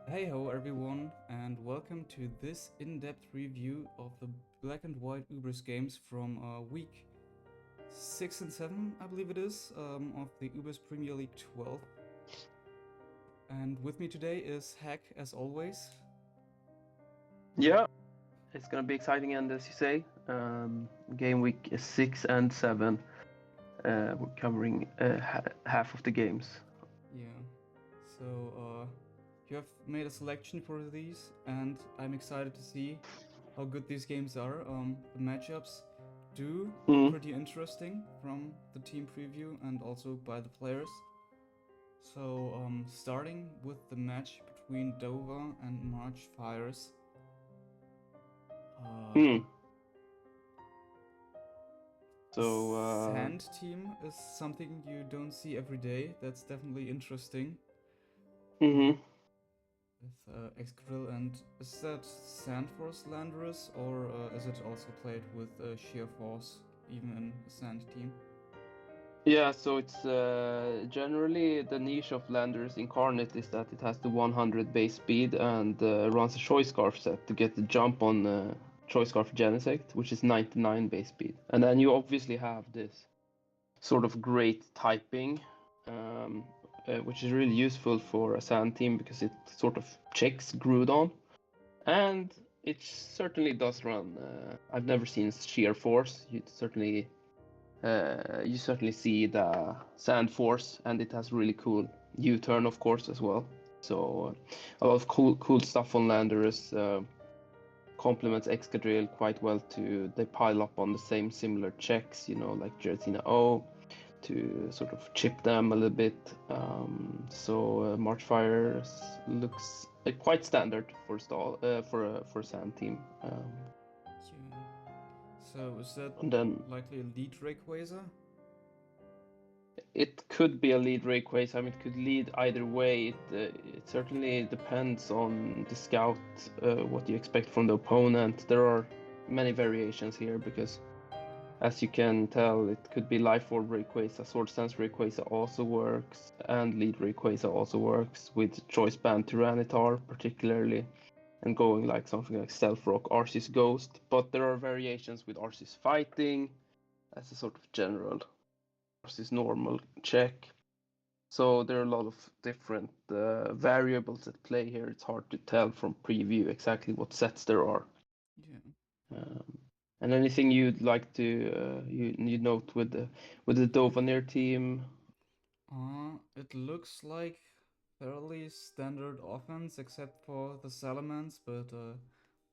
Hey ho everyone, and welcome to this in-depth review of the black and white Ubers games from week 6 and 7, I believe it is, of the Ubers Premier League XII. And with me today is Hack, as always. Yeah, it's gonna be exciting, and as you say, game week 6 and 7. We're covering half of the games. Yeah, so you have made a selection for these, and I'm excited to see how good these games are. The matchups do look Mm. pretty interesting from the team preview and also by the players. So, starting with the match between Dovah and March Fires. Uh, Mm. the So, Sand team is something you don't see every day. That's definitely interesting. mhm. With Excadrill, and is that Sand Force Landorus, or is it also played with Sheer Force, even in the Sand team? Yeah, so it's generally the niche of Landers Incarnate is that it has the 100 base speed and runs a Choice Scarf set to get the jump on Choice Scarf Genesect, which is 99 base speed. And then you obviously have this sort of great typing, um, which is really useful for a sand team because it sort of checks Groudon, and it certainly does run. I've never seen sheer force. You certainly see the sand force, and it has really cool U-turn, of course, as well. So a lot of cool stuff on Landorus. Complements Excadrill quite well too. They pile up on the same similar checks, like Giratina O, to sort of chip them a little bit. So March Fire looks quite standard for stall for a sand team. Yeah. So, is that And then likely a lead Rayquaza? it could be a lead Rayquaza. I mean, it could lead either way. It certainly depends on the scout, what you expect from the opponent. There are many variations here because, as you can tell, it could be Life Orb Rayquaza, Sword Stance Rayquaza also works, and Lead Rayquaza also works with Choice Band Tyranitar particularly, and going like something like Stealth Rock, Arceus Ghost. But there are variations with Arceus Fighting as a sort of general Arceus Normal check. So there are a lot of different variables at play here. It's hard to tell from preview exactly what sets there are. Yeah. Um, and anything you'd like to you note with the Dovanir team? It looks like fairly standard offense except for the Salamence, but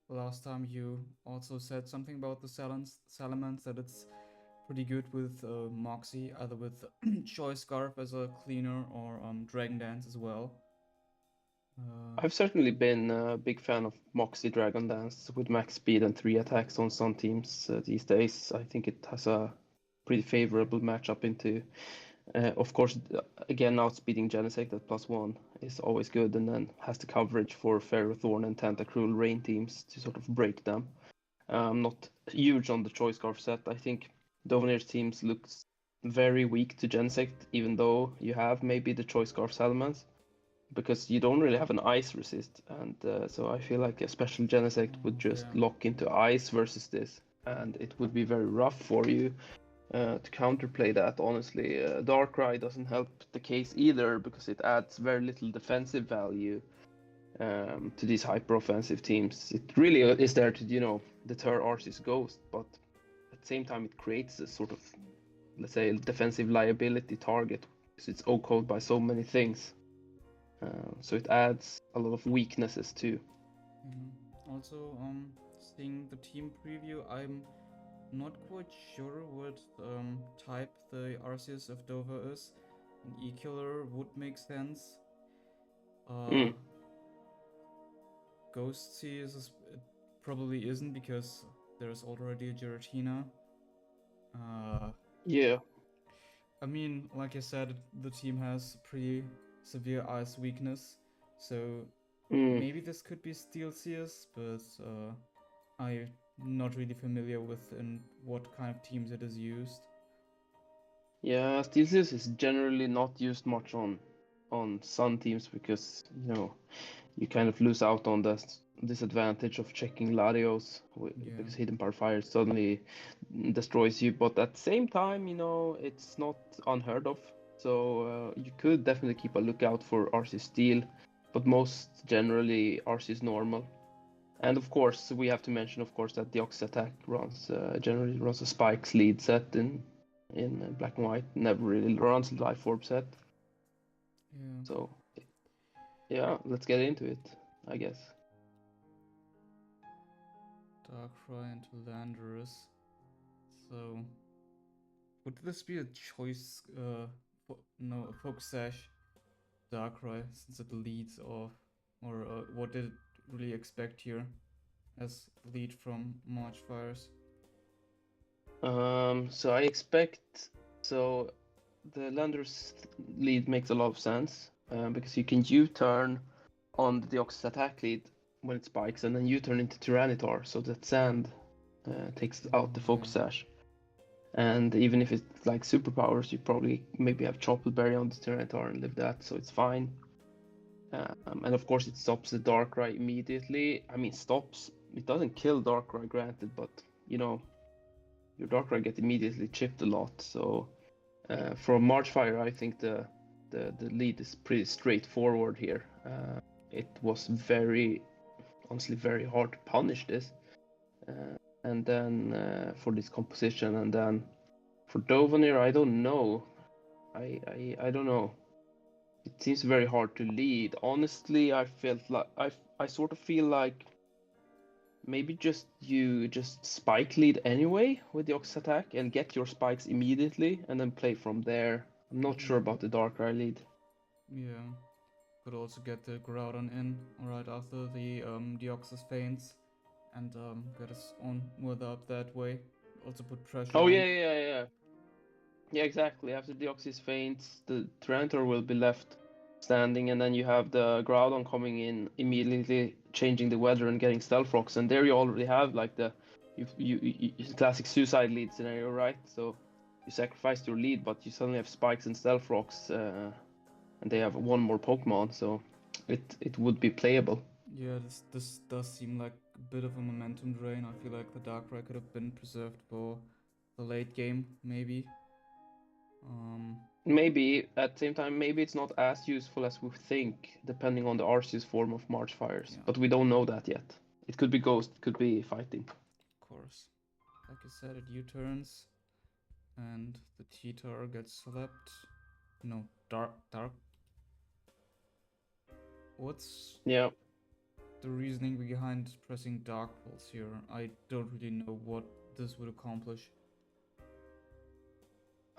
last time you also said something about the Salamence that it's pretty good with Moxie, either with Choice Scarf as a cleaner or Dragon Dance as well. Uh, I've certainly been a big fan of Moxie Dragon Dance with max speed and 3 attacks on some teams these days. I think it has a pretty favorable matchup into. Of course, again, outspeeding Genesect at +1 is always good, and then has the coverage for Ferrothorn and Tentacruel Rain teams to sort of break them. Not huge on the Choice Scarf set. I think Dovanir's teams looks very weak to Genesect, even though you have maybe the Choice Scarf Salamence, because you don't really have an ice resist, and so I feel like a special Genesect would just yeah. lock into ice versus this, and it would be very rough for you to counterplay that. Honestly, Darkrai doesn't help the case either because it adds very little defensive value to these hyper offensive teams. It really is there to deter Arceus Ghost, but at the same time it creates a sort of, let's say, defensive liability target because it's O-code by so many things. So it adds a lot of weaknesses too. Also, seeing the team preview, I'm not quite sure what type the Arceus of Dover is. An E-Killer would make sense. Uh, Mm. Ghost Sea it probably isn't because there's already a Giratina. Uh, Yeah. I mean, like I said, the team has pretty severe ice weakness, so Mm. maybe this could be Steel Sears, but I'm not really familiar with in what kind of teams it is used. Yeah, Steelseries is generally not used much on on Sun teams because you kind of lose out on the disadvantage of checking Latios Yeah. because Hidden Power Fire suddenly destroys you. But at the same time, it's not unheard of. So you could definitely keep a lookout for RC Steel, but most generally RC is normal. And of course, we have to mention, of course, that the Ox attack generally runs a Spikes lead set in Black and White. Never really runs Life Orb set. Yeah. So yeah, let's get into it, I guess. Darkrai into Landorus. So, would this be a choice? No, a Focus Sash Darkrai since it leads off, or what did it really expect here as lead from March Fires? So I expect the Landorus lead makes a lot of sense because you can U-turn on the Deoxys attack lead when it spikes, and then U-turn into Tyranitar, so that Sand takes out the Focus Sash. And even if it's like superpowers, you probably maybe have Chocolate Berry on the Tyranitar and live that, so it's fine. And of course, it stops the Darkrai immediately. I mean, stops. It doesn't kill Darkrai, granted, but your Darkrai gets immediately chipped a lot. So from Marchfire, I think the lead is pretty straightforward here. It was honestly very hard to punish this. And then for this composition, and then for Dovanir, I don't know. I don't know. It seems very hard to lead. Honestly, I felt like I sort of feel like maybe you just spike lead anyway with the Ox attack and get your spikes immediately and then play from there. I'm not sure about the Darkrai lead. Yeah. Could also get the Groudon in right after the Deoxys faints and get his own weather up that way. Also put pressure Oh on. yeah. Yeah, exactly. After Deoxys faints, the Tyranitar will be left standing, and then you have the Groudon coming in, immediately changing the weather and getting Stealth Rocks. And there you already have like the classic suicide lead scenario, right? So you sacrificed your lead, but you suddenly have Spikes and Stealth Rocks, and they have one more Pokemon, so it would be playable. Yeah, this does seem like a bit of a momentum drain. I feel like the Darkrai could have been preserved for the late game, maybe. Maybe at the same time, maybe it's not as useful as we think, depending on the Arceus form of March Fires. Yeah. But we don't know that yet. It could be Ghost, it could be fighting. Of course. Like I said, it U-turns, and the T-Tar gets slapped. No, dark. What's Yeah, the reasoning behind pressing Dark Pulse here? I don't really know what this would accomplish.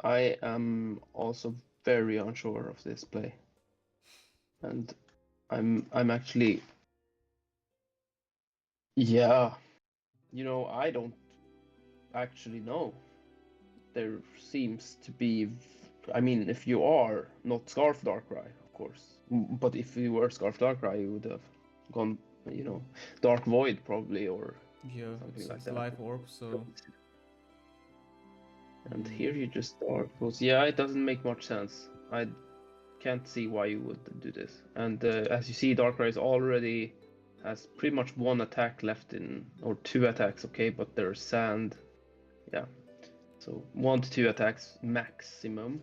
I am also very unsure of this play, and I'm actually, yeah, I don't actually know. There seems to be, I mean, if you are not Scarf Darkrai, of course, but if you were Scarf Darkrai, you would have gone, Dark Void probably, or Yeah, something like it's that. Life Orb, so. And here you just Dark Pulse. Yeah, it doesn't make much sense. I can't see why you would do this. And as you see, Darkrai already has pretty much one attack left or two attacks, okay, but there's Sand. Yeah. So 1 to 2 attacks maximum.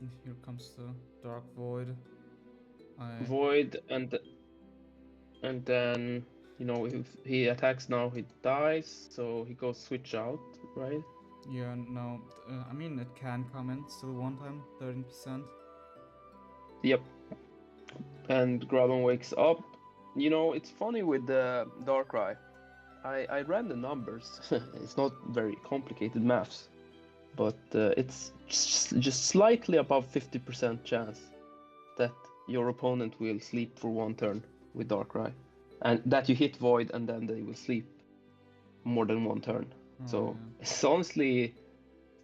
And here comes the Dark Void. Void, and then if he attacks now, he dies, so he goes switch out, right? Yeah, no, I mean, it can come in still one time, 13%. Yep. And Groudon wakes up. It's funny with the Darkrai. I ran the numbers. It's not very complicated maths, but it's just slightly above 50% chance that your opponent will sleep for one turn with Darkrai, and that you hit Void and then they will sleep more than one turn. So yeah. it's honestly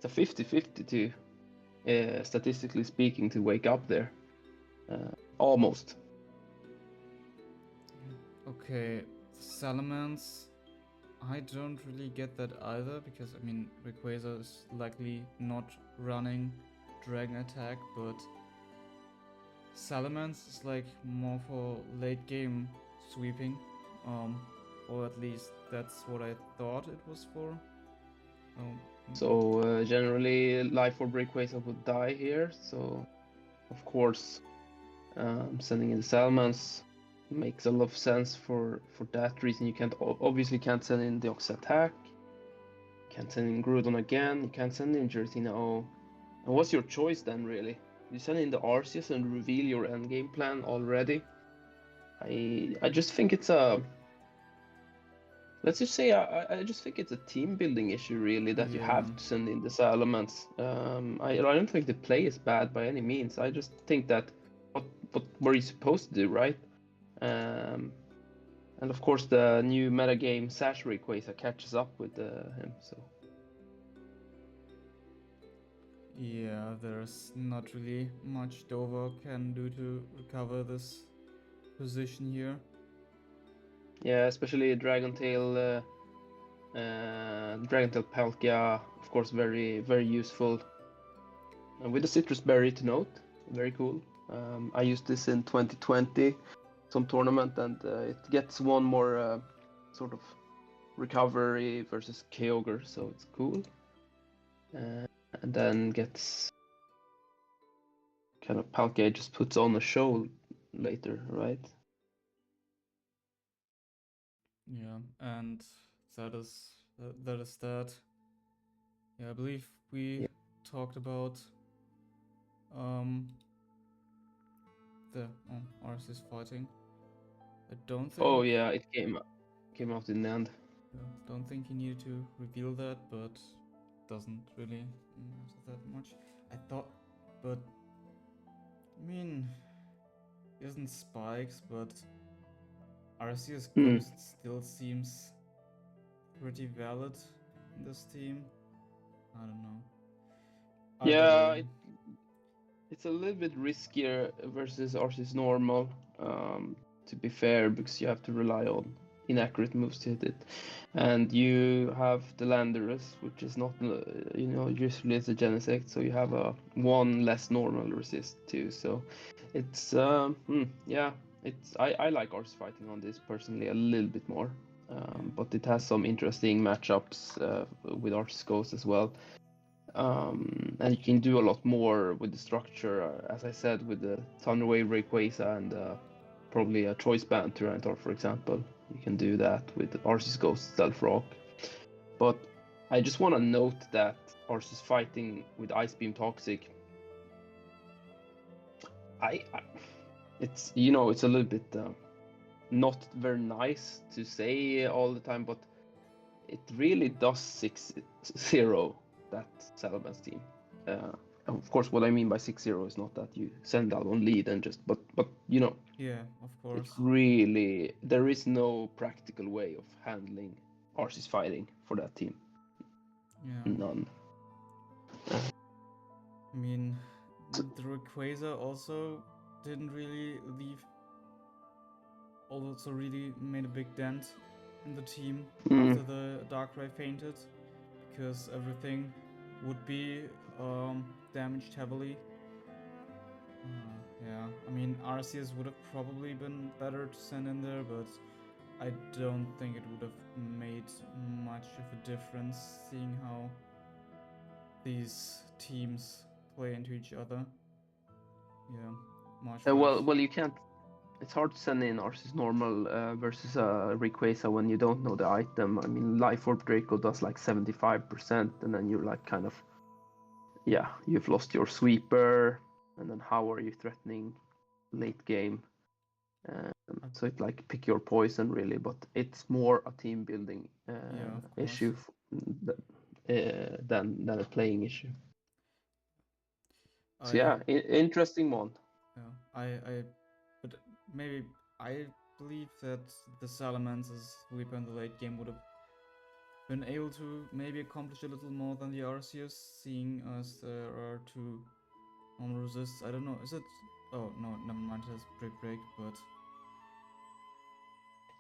a 50-50 to statistically speaking to wake up there, almost. Okay, Salamence. I don't really get that either because I mean Rayquaza is likely not running Dragon Attack, but Salamence is like more for late game sweeping, or at least that's what I thought it was for. So generally, Life or Breakways would die here. So of course, sending in the Salamence makes a lot of sense for that reason. You obviously can't send in the Ox attack. You can't send in Groudon again. You can't send in Giratina O. And what's your choice then, really? You send in the Arceus and reveal your endgame plan already. I just think it's a let's just say I just think it's a team building issue really that you have to send in these elements. I don't think the play is bad by any means. I just think that what were you supposed to do, right? And of course the new metagame Saturday Quasar catches up with him. So yeah, there's not really much Dovah can do to recover this position here. yeah, especially Dragon Tail Palkia, of course, very useful. And with the Citrus Berry to note, very cool. I used this in 2020, some tournament, and it gets one more sort of recovery versus Kyogre, so it's cool. And then gets kind of Palkia just puts on a show later, right? Yeah, and that is that. Yeah, I believe we talked about the Arceus fighting. I don't think. Oh yeah, it came out in the end. Don't think he needed to reveal that, but doesn't really matter that much. I thought, but I mean, he isn't Spikes, but Arceus Ghost still seems pretty valid in this team. I don't know. Yeah, it's a little bit riskier versus Arceus normal, to be fair, because you have to rely on inaccurate moves to hit it. And you have the Landorus, which is not, usually it's a Genesect, so you have a one less normal resist too. So it's, yeah, I like Arceus fighting on this personally a little bit more. But it has some interesting matchups with Arceus Ghost as well. And you can do a lot more with the structure, as I said, with the Thunderwave Rayquaza and probably a Choice Band Tyranitar, for example. You can do that with Arceus Ghost Stealth Rock. But I just want to note that Arceus fighting with Ice Beam Toxic, it's it's a little bit not very nice to say all the time, but it really does 6-0 that Salamence team. Of course, what I mean by 6-0 is not that you send out on lead and just, but yeah, of course. It really, there is no practical way of handling Arceus fighting for that team. Yeah. None. I mean, the Rayquaza also didn't really leave. Also, really made a big dent in the team after the Darkrai fainted, because everything would be damaged heavily. Yeah, I mean, Arceus would have probably been better to send in there, but I don't think it would have made much of a difference, seeing how these teams play into each other. Yeah, much. Well, you can't. It's hard to send in Arceus normal versus Rayquaza when you don't know the item. I mean, Life Orb Draco does like 75%, and then you're like kind of, yeah, you've lost your sweeper, and then how are you threatening late game? So it's like pick your poison really, but it's more a team building issue than a playing issue. So yeah, interesting one. Yeah, but maybe I believe that the Salamance's sweeper in the late game would have been able to maybe accomplish a little more than the Arceus, seeing as there are two normal resists. I don't know, is it? Oh no, never mind, it has break, but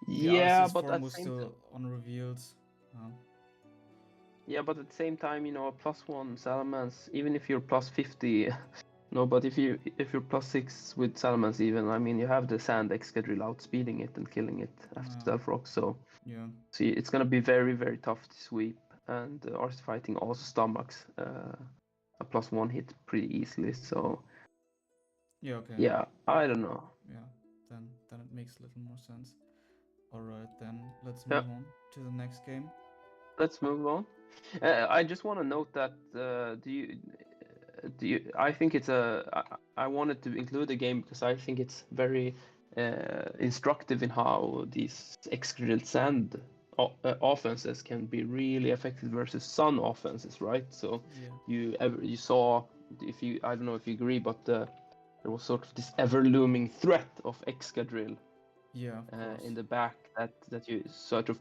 yeah, Arceus but form was still unrevealed. Yeah, but at the same time, a +1 Salamence, even if you're +50, No, but if you're +6 with Salamence even, I mean you have the Sand Excadrill outspeeding it and killing it after Stealth Rock, so Yeah. see it's gonna be very very tough to sweep, and RC Fighting also stomachs a +1 hit pretty easily, so Yeah, okay. yeah, I don't know. Yeah, then it makes a little more sense. Alright, then let's Yeah, move on to the next game. let's move on. I just want to note that I think it's I wanted to include the game because I think it's very instructive in how these Excadrill Sand offenses can be really effective versus Sun offenses, right? So Yeah. you saw, if you, I don't know if you agree, but there was sort of this ever looming threat of Excadrill Yeah, of course. in the back that you sort of,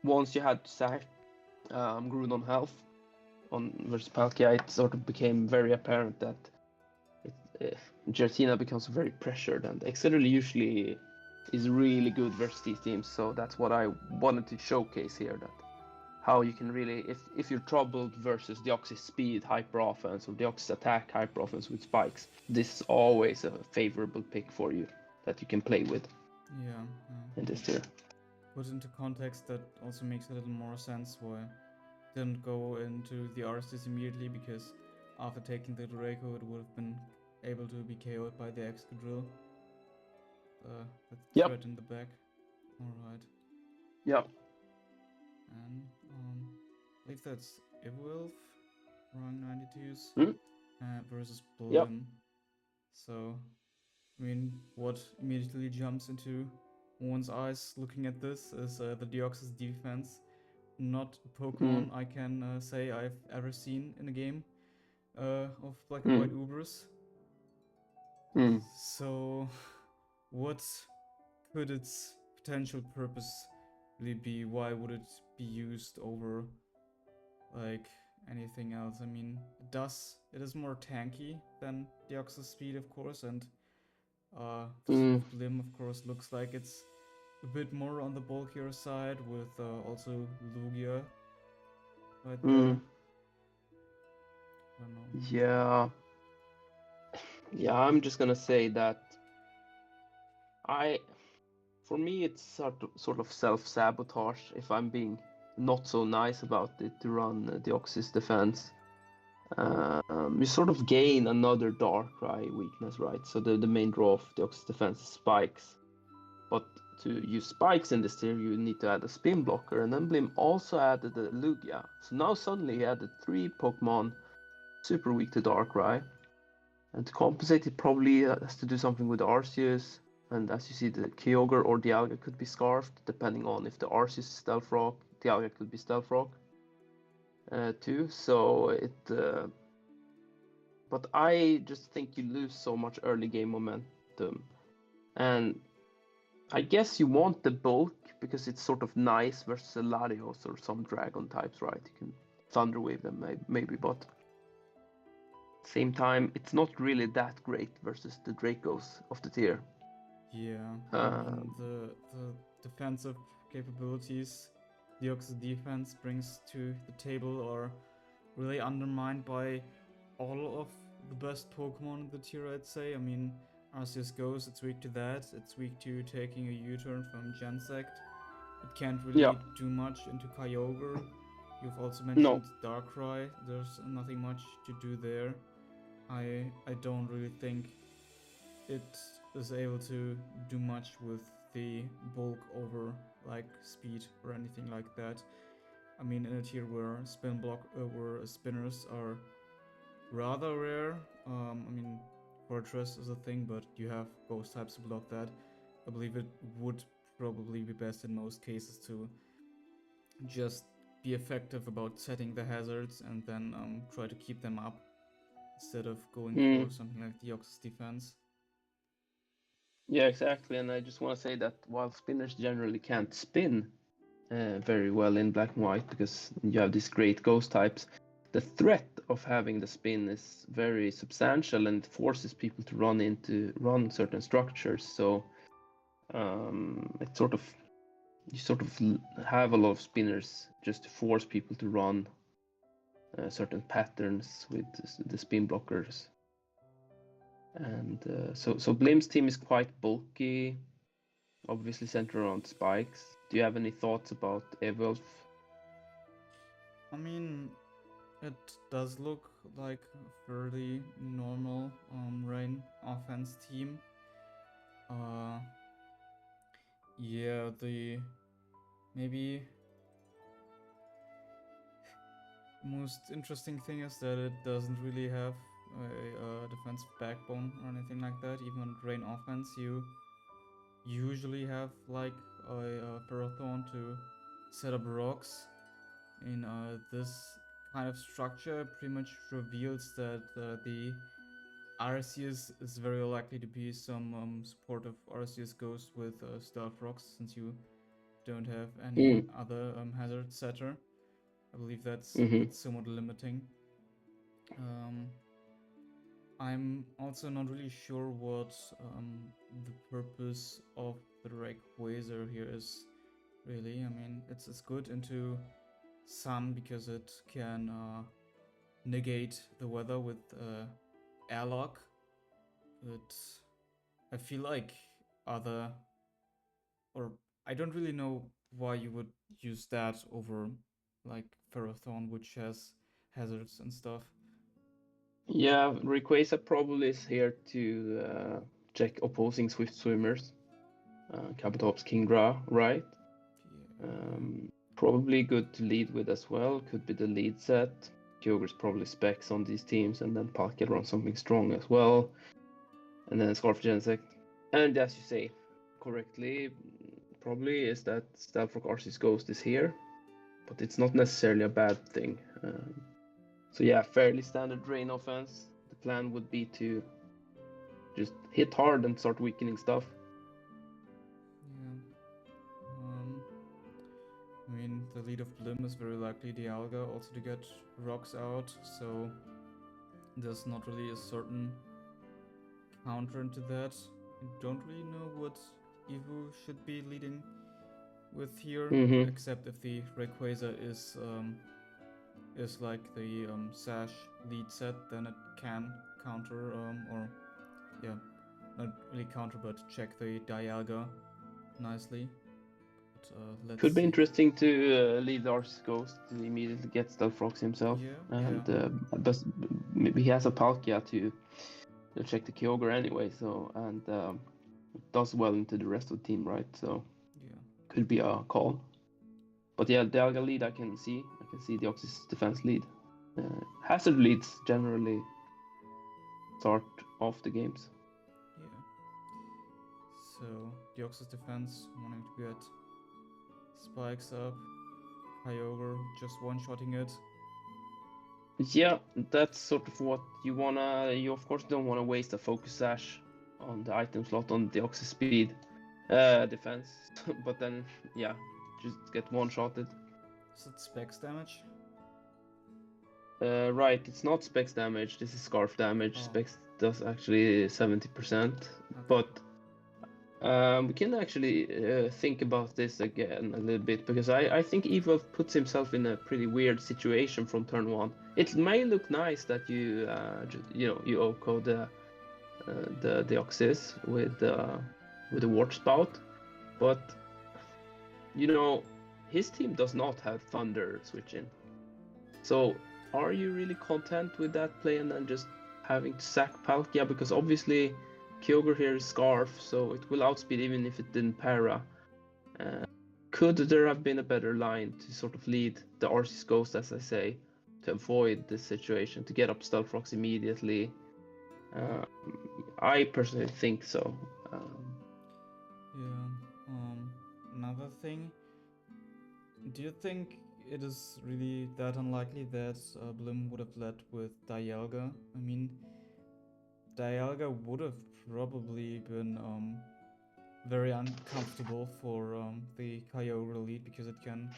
once you had to sack Groon on health on versus Palkia, it sort of became very apparent that Giratina becomes very pressured, and Excadrill usually is really good versus these teams. So that's what I wanted to showcase here, that how you can really, if you're troubled versus Deoxys speed hyper offense or Deoxys attack hyper offense with spikes, this is always a favorable pick for you that you can play with Yeah. in this tier. Put into context, that also makes a little more sense why I didn't go into the Arstis immediately, because after taking the Draco it would have been able to be KO'd by the Excadrill. The Yep. threat in the back. Alright. Yep. And I believe that's Evuelf, rank 92s, Mm. versus Blim. Yep. So, I mean, what immediately jumps into one's eyes looking at this is the Deoxys defense. Not a Pokemon I can say I've ever seen in a game of Black and White Ubers. So, what could its potential purpose really be? Why would it be used over like anything else? I mean, it is more tanky than Deoxys speed, of course, and Blim, of course, looks like it's a bit more on the bulkier side, with also Lugia right there. I don't know. Yeah. Yeah, I'm just gonna say that for me, it's sort of self-sabotage if I'm being not so nice about it to run Deoxys defense. You sort of gain another Darkrai weakness, right? So the main draw of Deoxys defense is spikes. But to use spikes in this tier, you need to add a spin blocker, and then Blim also added the Lugia. So now suddenly he added 3 Pokemon super weak to Darkrai. And to compensate, it probably has to do something with Arceus. And as you see, the Kyogre or Dialga could be scarfed, depending on if the Arceus is Stealth Rock. Dialga could be Stealth Rock too. So but I just think you lose so much early game momentum. And I guess you want the bulk because it's sort of nice versus a Latios or some Dragon types, right? You can Thunder Wave them maybe, but same time, it's not really that great versus the Dracos of the tier. Yeah, I mean, the defensive capabilities Deoxys defense brings to the table are really undermined by all of the best Pokemon in the tier, I'd say. I mean, Arceus goes, it's weak to that, it's weak to taking a U-turn from Gensect. It can't really do much into Kyogre. You've also mentioned Darkrai, there's nothing much to do there. I don't really think it is able to do much with the bulk over like speed or anything like that. I mean, in a tier where where spinners are rather rare. I mean, Fortress is a thing, but you have ghost types to block that. I believe it would probably be best in most cases to just be effective about setting the hazards and then try to keep them up instead of going for something like Deoxys defense. Yeah, exactly. And I just want to say that while spinners generally can't spin very well in Black and White because you have these great ghost types, the threat of having the spin is very substantial and forces people to run certain structures. So it's you sort of have a lot of spinners just to force people to run certain patterns with the spin blockers. And so Blim's team is quite bulky, obviously centered around spikes. Do you have any thoughts about Evuelf? I mean, it does look like a fairly normal rain offense team. Uh, yeah, the maybe most interesting thing is that it doesn't really have a defensive backbone or anything like that. Even on rain offense, you usually have like a Ferrothorn to set up rocks. In this kind of structure, pretty much reveals that the Arceus is very likely to be some supportive Arceus Ghost with Stealth Rocks, since you don't have any Mm. other hazard setter. I believe that's Mm-hmm. somewhat limiting. Um, I'm also not really sure what the purpose of the Rayquazer here is. Really, I mean, it's good into Sun because it can negate the weather with airlock, but I feel like other, or I don't really know why you would use that over like Ferrothorn, which has hazards and stuff. Yeah, Rayquaza probably is here to check opposing swift swimmers. Kabutops Kingdra, right? Yeah. Probably good to lead with as well. Could be the lead set. Kyogre's probably specs on these teams, and then Palkia runs something strong as well. And then Scarf Genesect. And as you say correctly, probably is that Stealth Arceus Ghost is here, but it's not necessarily a bad thing. So yeah, fairly standard rain offense. The plan would be to just hit hard and start weakening stuff. Yeah. I mean, the lead of Blim is very likely Dialga also to get rocks out, so there's not really a certain counter into that. I don't really know what Evu should be leading with here, Mm-hmm. except if the Rayquaza is like the Sash lead set, then it can counter or yeah, not really counter, but check the Dialga nicely. But let's Could be see. interesting to lead Arceus Ghost to immediately get Stealth Rocks himself, Yeah, yeah, and maybe he has a Palkia to check the Kyogre anyway. So and does well into the rest of the team, right? So yeah. could be a call. But yeah, the Alga lead I can see. I can see the Oxys defense lead. Hazard leads generally start off the games. Yeah. So Deoxys defense wanting to get spikes up. Kyogre just one-shotting it. Yeah, that's sort of what you wanna. You of course don't wanna waste a focus sash on the item slot on the Oxys speed defense, but then yeah, just get one-shotted. Is it specs damage? Right, it's not specs damage. This is scarf damage. Oh, Specs does actually 70%, okay. but we can actually think about this again a little bit because I think Evuelf puts himself in a pretty weird situation from turn one. It may look nice that you OHKO the Deoxys with the Wart Spout, but his team does not have Thunder switch in. So are you really content with that play and then just having to sack Palkia? Because obviously Kyogre here is Scarf, so it will outspeed even if it didn't para. Could there have been a better line to sort of lead the Arceus Ghost, as I say, to avoid this situation, to get up Stealth Rocks immediately? I personally think so. Yeah. Another thing. Do you think it is really that unlikely that Blim would have led with Dialga? I mean, Dialga would have probably been very uncomfortable for the Kyogre lead because it can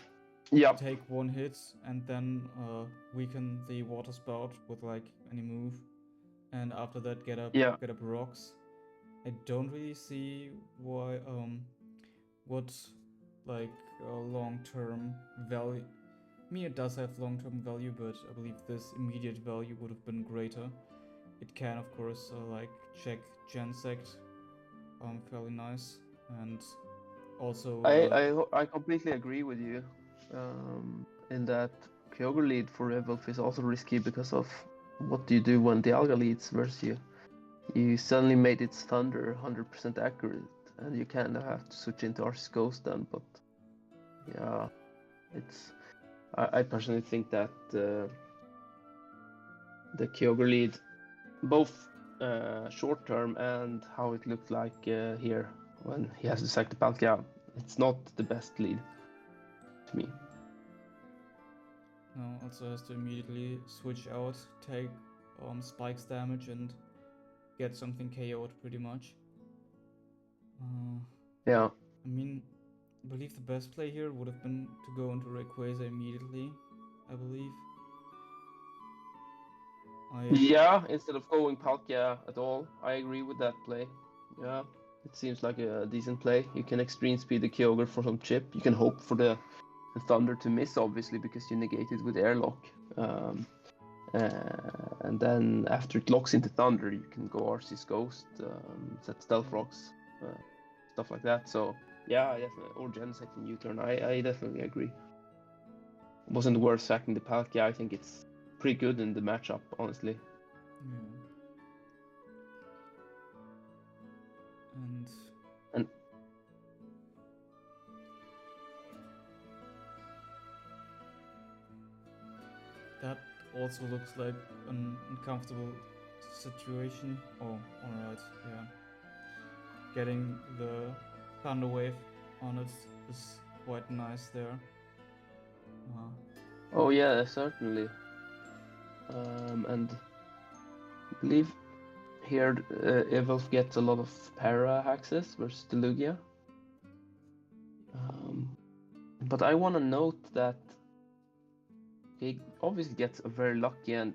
Yeah, take one hit and then weaken the water spout with like any move, and after that yeah, get up rocks. I don't really see why what like long term value. I mean, it does have long term value, but I believe this immediate value would have been greater. It can, of course, like check Gensect, fairly nice, and also I completely agree with you in that Kyogre lead for Evuelf is also risky because of what do you do when Dialga leads versus you. You suddenly made its Thunder 100% accurate, and you kind of have to switch into Arceus Ghost then. But yeah, it's I personally think that the Kyogre lead, both short term and how it looked like here when he has to sack the Palkia, it's not the best lead to me. no, also has to immediately switch out, take Spike's damage, and get something KO'd pretty much. Yeah. I mean, I believe the best play here would have been to go into Rayquaza immediately, I believe. Yeah, instead of going Palkia at all, I agree with that play. Yeah, it seems like a decent play. You can extreme speed the Kyogre for some chip. You can hope for the Thunder to miss, obviously, because you negate it with Airlock. And then after it locks into Thunder, you can go Arceus Ghost, set Stealth Rocks, stuff like that. So yeah, definitely. Or Genesect in U-turn. I definitely agree. It wasn't worth sacking the Palkia. I think it's pretty good in the matchup, honestly. Yeah. And that also looks like an uncomfortable situation. Oh, alright, yeah. Getting the Thunder Wave on it is quite nice there. oh yeah, certainly. And I believe here Evuelf gets a lot of para access versus the Lugia. But I want to note that he obviously gets a very lucky, and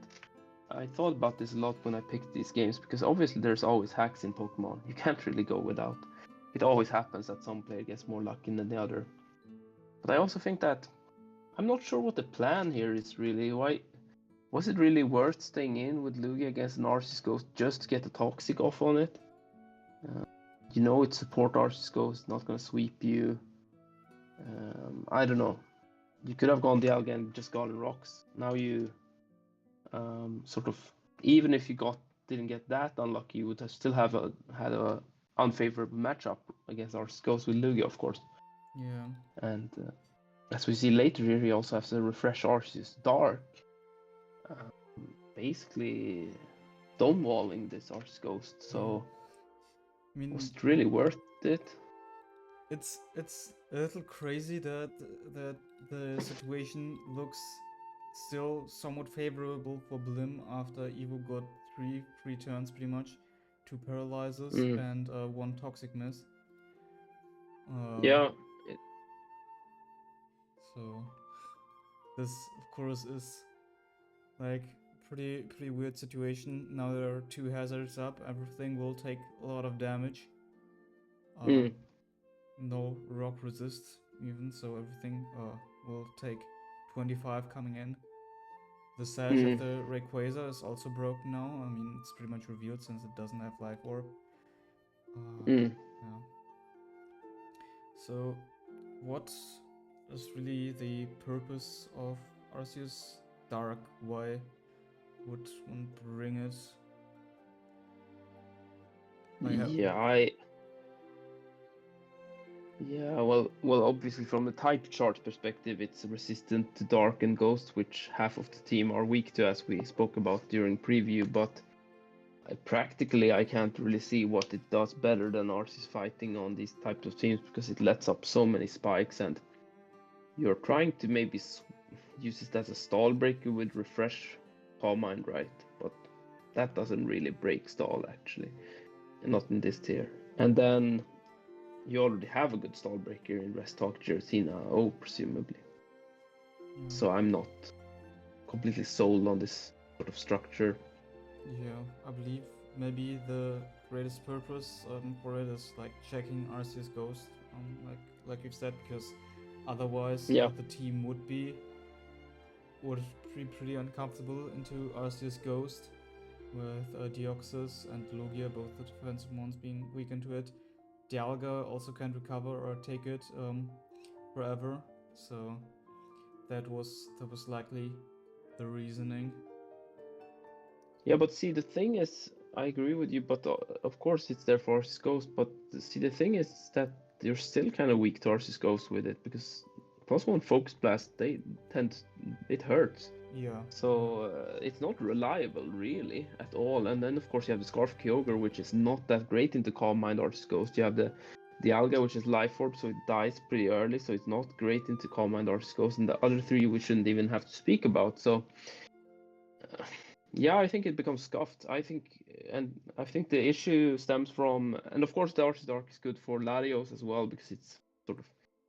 I thought about this a lot when I picked these games, because obviously there's always hacks in Pokemon. You can't really go without. It always happens that some player gets more lucky than the other. But I also think that I'm not sure what the plan here is really. Why was it really worth staying in with Lugia against an Arceus Ghost just to get a Toxic off on it? You know it's support Arceus Ghost, not gonna sweep you. I don't know. You could have gone Dialga and just gotten rocks. Now you sort of, even if you didn't get that unlucky, you would have still had a unfavorable matchup against Arceus Ghost with Lugia, of course. Yeah. And as we see later here, he also has to refresh Arceus Dark, basically stonewalling this Arceus Ghost. So, I mean, was it really worth it? it's a little crazy that the situation looks still somewhat favorable for Blim after Evo got three turns pretty much, 2 paralyzers and 1 toxic miss. Yeah. So this of course is like pretty weird situation. Now there are 2 hazards up, everything will take a lot of damage. No rock resist even, so everything will take 25 coming in. The sash of the Rayquaza is also broken now. I mean, it's pretty much revealed since it doesn't have Life Orb. Yeah. So, what is really the purpose of Arceus Dark? Why would one bring it? Well, obviously from the type chart perspective, it's resistant to Dark and Ghost, which half of the team are weak to, as we spoke about during preview. But practically, I can't really see what it does better than Arceus fighting on these types of teams, because it lets up so many spikes, and you're trying to maybe use it as a stall breaker with Refresh Calm Mind, right? But that doesn't really break stall, actually, and not in this tier. And then you already have a good stall breaker in Rest Talk Giratina, presumably. So I'm not completely sold on this sort of structure. Yeah, I believe maybe the greatest purpose for it is like checking Arceus Ghost, like you've said, because otherwise the team would be pretty uncomfortable into Arceus Ghost. with Deoxys and Lugia, both the defensive ones being weak into it. Dialga also can't recover or take it forever, so that was likely the reasoning. Yeah, but see, the thing is, I agree with you, but of course it's there for Arceus Ghost, but see, the thing is that you're still kind of weak to Arceus Ghost with it, because +1 Focus Blast, they tend, it hurts. Yeah. So it's not reliable really at all. And then of course you have the Scarf Kyogre, which is not that great into Calm Mind Arceus Ghost. You have the Alga, which is Life Orb, so it dies pretty early, so it's not great into Calm Mind Arceus Ghost. And the other three we shouldn't even have to speak about. So yeah, I think it becomes scuffed. I think the issue stems from, and of course the Arceus Dark is good for Latios as well because it's sort of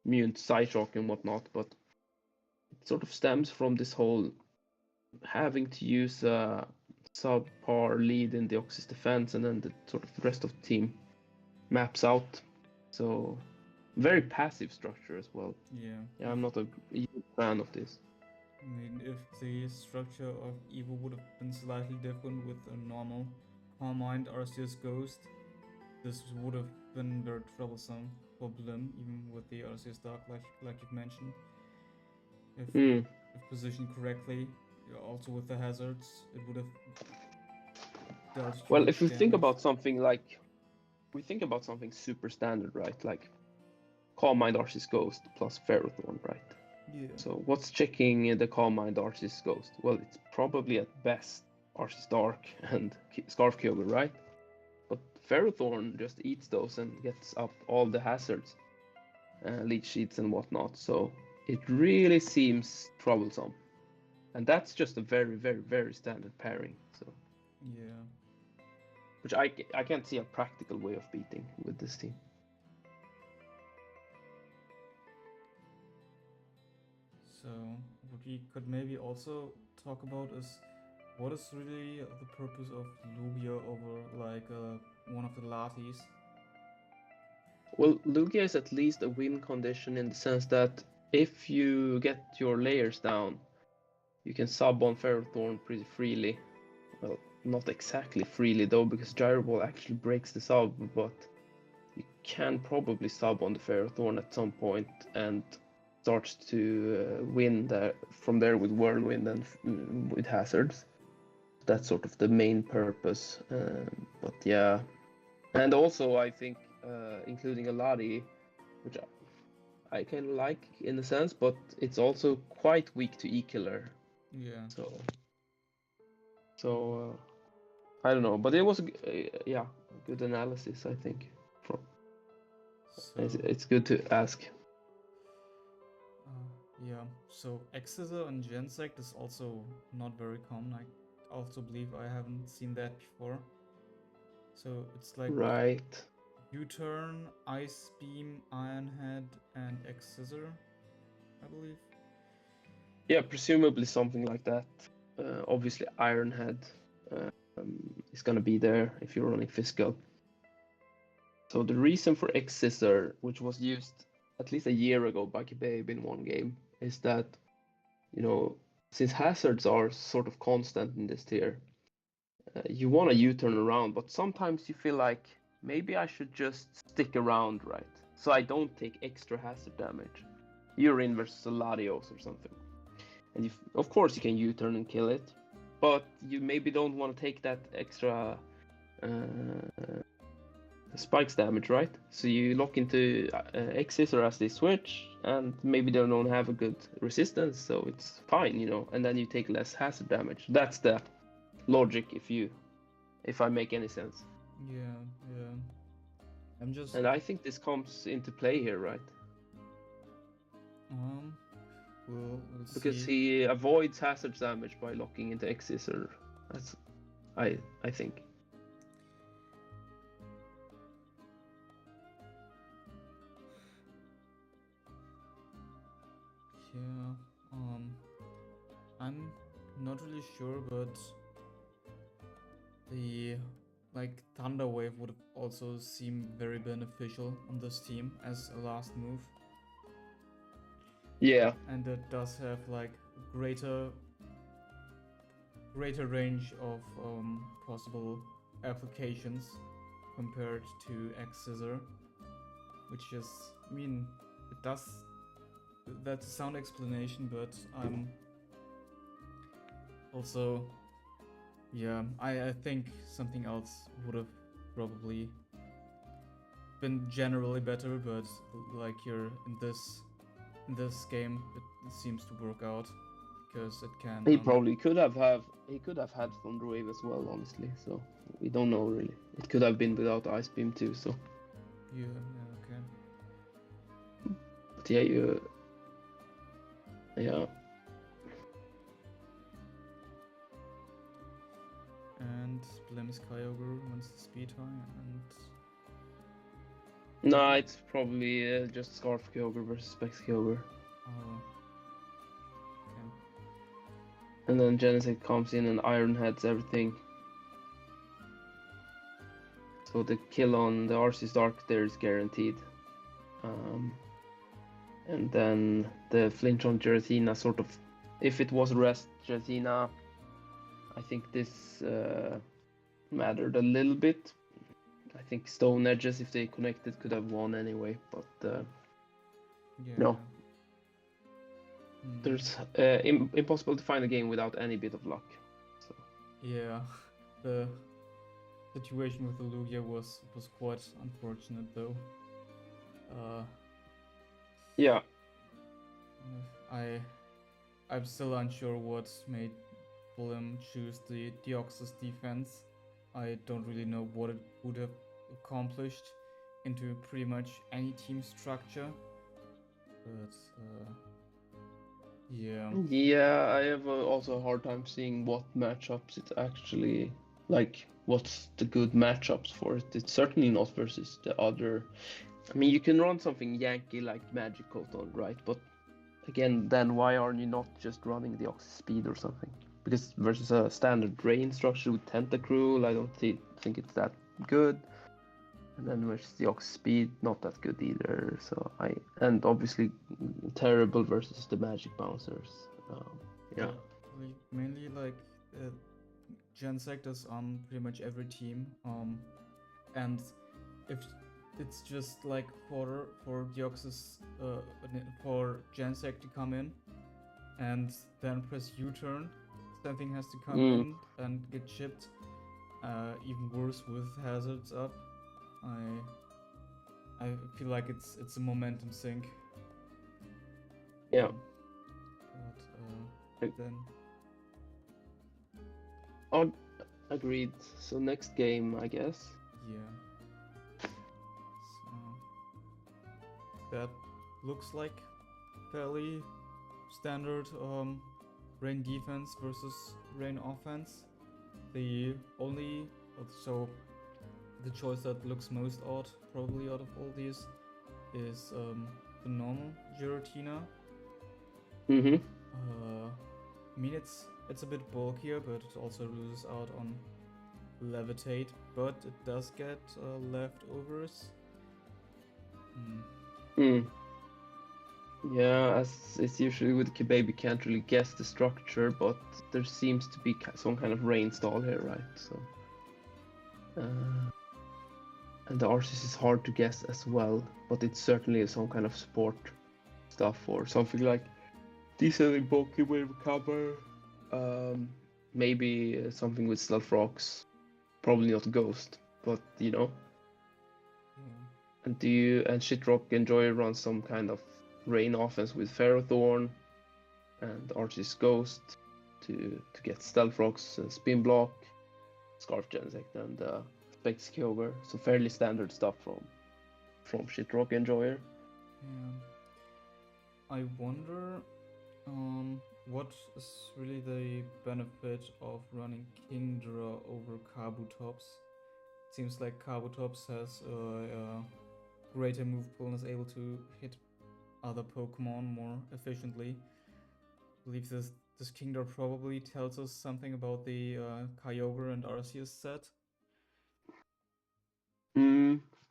immune to Psyshock and whatnot, but it sort of stems from this whole having to use a subpar lead in Deoxys defense, and then the sort of the rest of the team maps out. So very passive structure as well. Yeah. I'm not a huge fan of this. I mean, if the structure of Evo would have been slightly different with a normal Calm Mind Arceus Ghost, this would have been very troublesome for Blim, even with the Arceus Dark, like you've mentioned. If positioned correctly, also with the hazards, it would have dealt Well, huge if we damage. think about something like, we think about something super standard, right? Like Calm Mind Arceus Ghost plus Ferrothorn, right? Yeah. So what's checking the Calm Mind Arceus Ghost? Well, it's probably at best Arceus Dark and Scarf Kyogre, right? But Ferrothorn just eats those and gets up all the hazards, leech sheets and whatnot. So it really seems troublesome, and that's just a very, very, very standard pairing. So Yeah. which I can't see a practical way of beating with this team. So what we could maybe also talk about is what is really the purpose of Lugia over like one of the Latis? Well, Lugia is at least a win condition in the sense that if you get your layers down, you can sub on Ferrothorn pretty freely. Well, not exactly freely though, because Gyro Ball actually breaks the sub, but you can probably sub on the Ferrothorn at some point and starts to win there from there with Whirlwind and with hazards. That's sort of the main purpose. But yeah, and also I think including a Lati, which I kind of like in a sense, but it's also quite weak to E-Killer. Yeah. So I don't know, but it was yeah, good analysis I think. So It's good to ask. yeah. So Exeter and Gensect is also not very common. I also believe I haven't seen that before. So it's like Right. U-turn, Ice Beam, Iron Head, and X-Scissor, I believe. Yeah, presumably something like that. Obviously, Iron Head is gonna be there if you're running physical. So the reason for X-Scissor, which was used at least a year ago by Kebabe in one game, is that, you know, since hazards are sort of constant in this tier, you want to U-turn around, but sometimes you feel like maybe I should just stick around, right? So I don't take extra hazard damage. You're in versus a Latios or something. And you, of course you can U-turn and kill it, but you maybe don't want to take that extra spikes damage, right? So you lock into X-Scissor as they switch, and maybe they don't have a good resistance, so it's fine, you know, and then you take less hazard damage. That's the logic if I make any sense. Yeah. I'm just And I think this comes into play here, right? we'll Because see. he avoids hazard damage by locking into X-Scissor. That's I think. Yeah. I'm not really sure, but the like Thunder Wave would also seem very beneficial on this team as a last move. Yeah. And it does have like greater greater range of possible applications compared to X Scissor, which is, I mean, it does. That's a sound explanation, but I'm also, yeah, I think something else would have probably been generally better, but like you're in this game, it seems to work out because it can. He probably could have had Thunderwave as well, honestly. So we don't know really. It could have been without Ice Beam too. So Yeah, okay. but yeah, yeah. And Blim's Kyogre wins the speed high, and No, it's probably just Scarf Kyogre versus Specs Kyogre. oh, okay. And then Genesect comes in and Iron Heads everything. So the kill on the Arceus Dark there is guaranteed. And then the flinch on Giratina sort of, if it was rest Giratina, I think this mattered a little bit. I think Stone Edges, if they connected, could have won anyway, but Yeah. no. There's impossible to find a game without any bit of luck. So. Yeah, the situation with the Lugia was quite unfortunate though. Yeah. I'm still unsure what made Blim choose the Deoxys defense. I don't really know what it would have accomplished into pretty much any team structure. But yeah. Yeah, I have also a hard time seeing what matchups it's actually like. What's the good matchups for it? It's certainly not versus the other. I mean, you can run something Yankee like Magikarp, right? But again, then why aren't you not just running the Oxy Speed or something? Because versus a standard Rain structure with Tentacruel, I don't think it's that good. And then versus the Ox Speed, not that good either. So and obviously terrible versus the Magic Bouncers. Yeah. Mainly like Gensect is on pretty much every team. And if it's just like for Deoxys for Gensect to come in and then press U-turn, something has to come in and get chipped. Even worse with hazards up. I feel like it's a momentum sink. Yeah. But then. Oh, agreed. So next game, I guess. Yeah. So that looks like fairly standard rain defense versus rain offense. The only the choice that looks most odd probably out of all these is the normal Giratina. I mean it's a bit bulkier, but it also loses out on Levitate, but it does get leftovers. Yeah, as it's usually with Kebabe, you can't really guess the structure, but there seems to be some kind of rain stall here, right? So, and the Arceus is hard to guess as well, but it's certainly some kind of support stuff or something like decent bulky with recover. Maybe something with Stealth Rocks, probably not Ghost, but you know. And Shitrock Enjoy run some kind of rain offense with Ferrothorn and Arceus Ghost to get Stealth Rocks, Spin Block, Scarf Genesect, and Specs Kyogre. So fairly standard stuff from Shitrock Enjoyer. Yeah. I wonder what is really the benefit of running Kingdra over Kabutops? It seems like Kabutops has a greater move pool and is able to hit other Pokemon more efficiently. I believe this Kingdra probably tells us something about the Kyogre and Arceus set.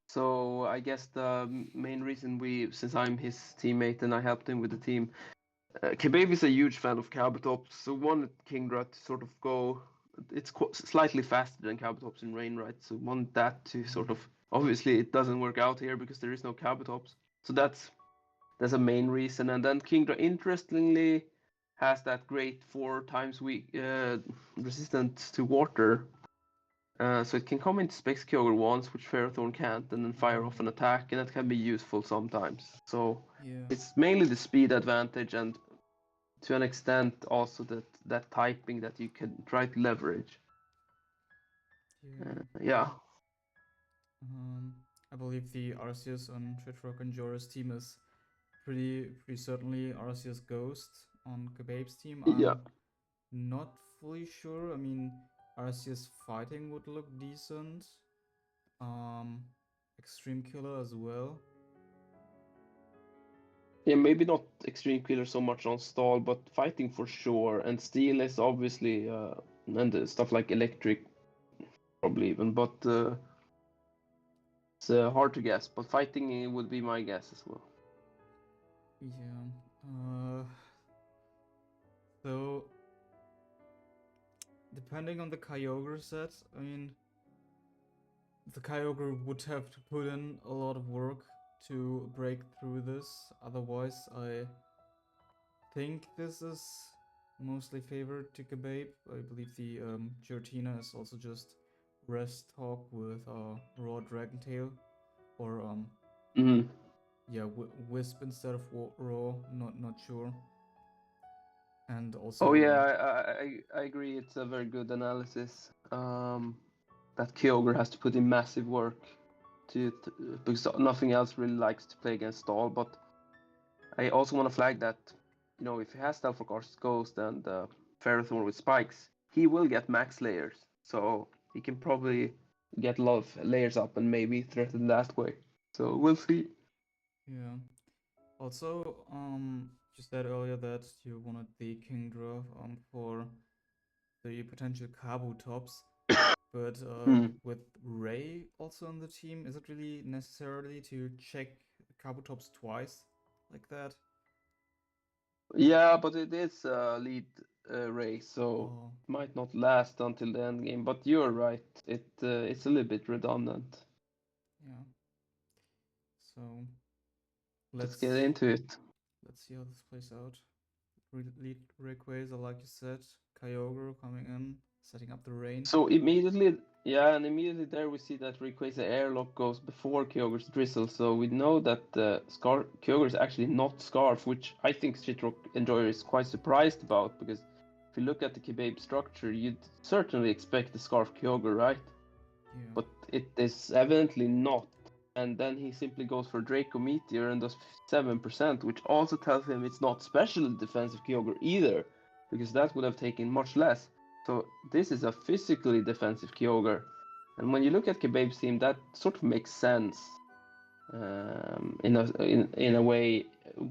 So I guess the main reason since I'm his teammate and I helped him with the team, Kebabe is a huge fan of Kabutops, so wanted Kingdra to sort of go. It's slightly faster than Kabutops in rain, right? So want that to sort of. Obviously, it doesn't work out here because there is no Kabutops. So that's a main reason. And then Kingdra, interestingly, has that great 4 times weak resistant to water. So it can come into Specs Kyogre once, which Ferrothorn can't, and then fire off an attack, and that can be useful sometimes. So Yeah. it's mainly the speed advantage and to an extent also that typing that you can try to leverage. Yeah. Yeah. I believe the Arceus on Shitrock and Jora's team is pretty certainly Arceus Ghost on Kebabe's team. Yeah. I'm not fully sure. I mean, Arceus fighting would look decent. Um, Extreme Killer as well. Yeah, maybe not Extreme Killer so much on stall, but fighting for sure. And steel is obviously, and stuff like electric probably even, but it's hard to guess. But fighting would be my guess as well. Yeah. So depending on the Kyogre set, I mean, the Kyogre would have to put in a lot of work to break through this. Otherwise, I think this is mostly favored to Kebabe. I believe the Giratina is also just Rest Talk with Raw Dragon Tail, or Mm-hmm. yeah, Wisp instead of Raw. Not sure. And Oh also yeah, I agree. It's a very good analysis. That Kyogre has to put in massive work because nothing else really likes to play against stall. But I also want to flag that, if he has Stealth Arceus Ghost and Ferrothorn with spikes, he will get max layers. So he can probably get a lot of layers up and maybe threaten that way. So we'll see. yeah. Also, you said earlier that you wanted the Kingdra for the potential Kabutops, but Hmm. with Ray also on the team, is it really necessarily to check Kabutops twice like that? Yeah, but it is a lead race, so Oh, it might not last until the end game. But you're right, it's a little bit redundant. yeah. So Let's get let's into it. let's see how this plays out. Lead Rayquaza, like you said, Kyogre coming in, setting up the rain. So immediately, yeah, and immediately there we see that Rayquaza airlock goes before Kyogre's Drizzle, so we know that Kyogre is actually not Scarf, which I think Shitrock Enjoyer is quite surprised about, because if you look at the Kebabe structure, you'd certainly expect the Scarf Kyogre, right? Yeah. But it is evidently not. And then he simply goes for Draco Meteor and does 7%, which also tells him it's not special defensive Kyogre either, because that would have taken much less. So this is a physically defensive Kyogre. And when you look at Kebabe's team, that sort of makes sense in a way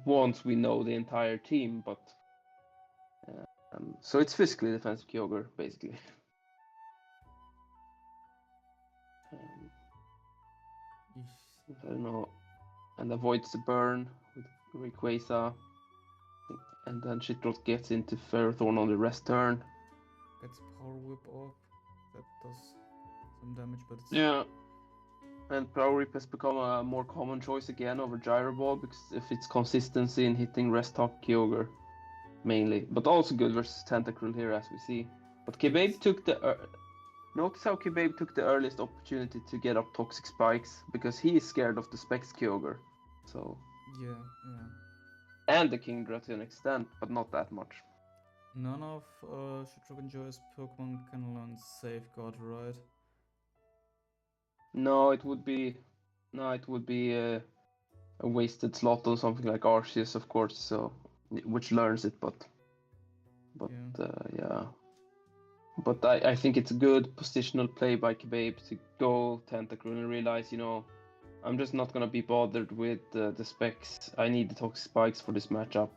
once we know the entire team. But so it's physically defensive Kyogre basically. Um, I don't know, and avoids the burn with Rayquaza. And then Shitrock gets into Ferrothorn on the rest turn. Gets Power Whip off. That does some damage, but it's Yeah. And Power Whip has become a more common choice again over Gyro Ball because of its consistency in hitting Rest Talk Kyogre mainly. But also good versus Tentacruel here as we see. But Kebabe it's took notice how Kebabe took the earliest opportunity to get up Toxic Spikes because he is scared of the Specs Kyogre. So yeah, yeah. and the Kingdra to an extent, but not that much. None of Shitrock and Joy's Pokemon can learn Safeguard, right? No, it would be a wasted slot on something like Arceus, of course, so which learns it, but Yeah. yeah. But I think it's a good positional play by Kebabe to go Tentacruel and realize, I'm just not gonna be bothered with the specs. I need the Toxic Spikes for this matchup,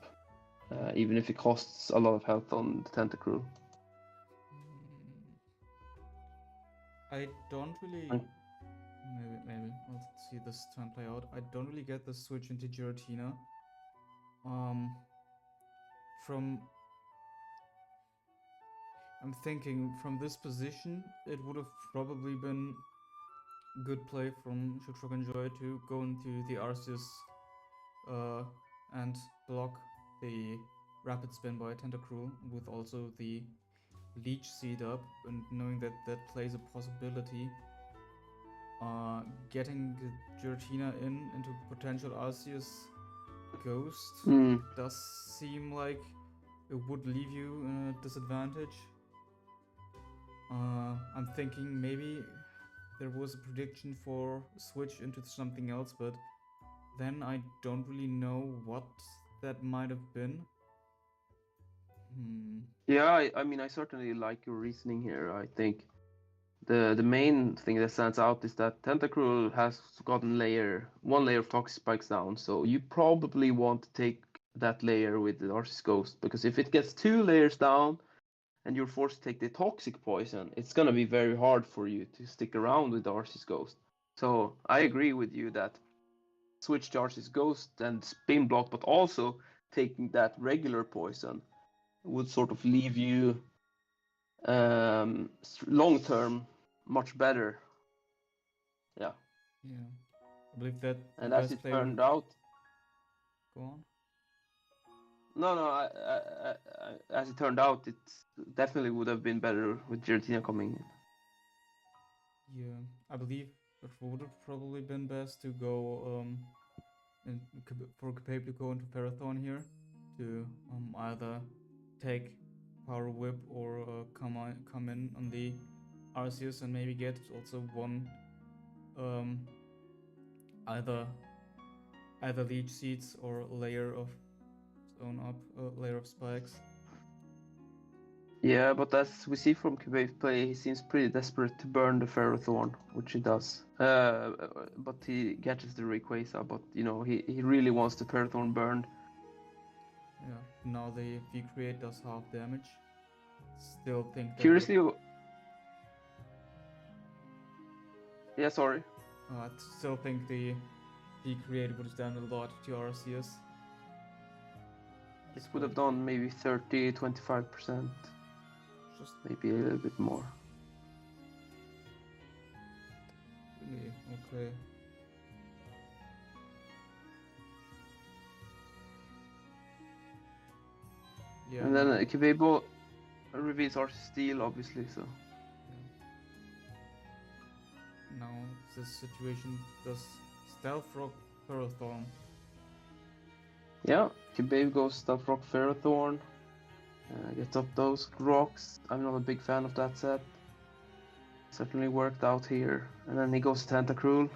even if it costs a lot of health on the Tentacruel. Mm, I don't really. And Maybe we'll see this turn play out. I don't really get the switch into Giratina. Um, from I'm thinking from this position, it would have probably been good play from shitrock and Joy to go into the Arceus and block the rapid spin by Tentacruel with also the Leech Seed up, and knowing that that plays a possibility. Getting Giratina into potential Arceus Ghost does seem like it would leave you in a disadvantage. I'm thinking maybe there was a prediction for switch into something else, but then I don't really know what that might have been. Yeah, I mean, I certainly like your reasoning here. I think the main thing that stands out is that Tentacruel has gotten one layer of Toxic Spikes down, so you probably want to take that layer with the Arceus Ghost, because if it gets 2 layers down and you're forced to take the Toxic Poison, it's gonna be very hard for you to stick around with the Arceus Ghost. So I agree with you that switch to Arceus Ghost and Spin Block, but also taking that regular poison would sort of leave you long term much better. Yeah. Yeah, I believe that And the as best it play would turned out, go on. no, as it turned out, it definitely would have been better with Giratina coming in. Yeah, I believe it would have probably been best to go for Kebabe to go into Ferrothorn here to either take Power Whip or come in on the Arceus and maybe get also one um, either Leech Seeds or a layer of own up layer of spikes. Yeah, but as we see from Kebabe's play, he seems pretty desperate to burn the Ferrothorn, which he does. But he catches the Rayquaza, but he really wants the Ferrothorn burned. Yeah, now the V-Create does half damage. Still think that Curiously, yeah, sorry. I still think the V-Create would have done a lot to Arceus. It would have done maybe 30, 25%. Just maybe a little bit more. Really? Okay. Yeah, and then Kebabe reveals our steal, obviously, so. Yeah. Now this situation does Stealth Rock Ferrothorn. Yeah, Kebabe goes Stealth Rock Ferrothorn. Gets up those rocks. I'm not a big fan of that set. Certainly worked out here. And then he goes Tentacruel,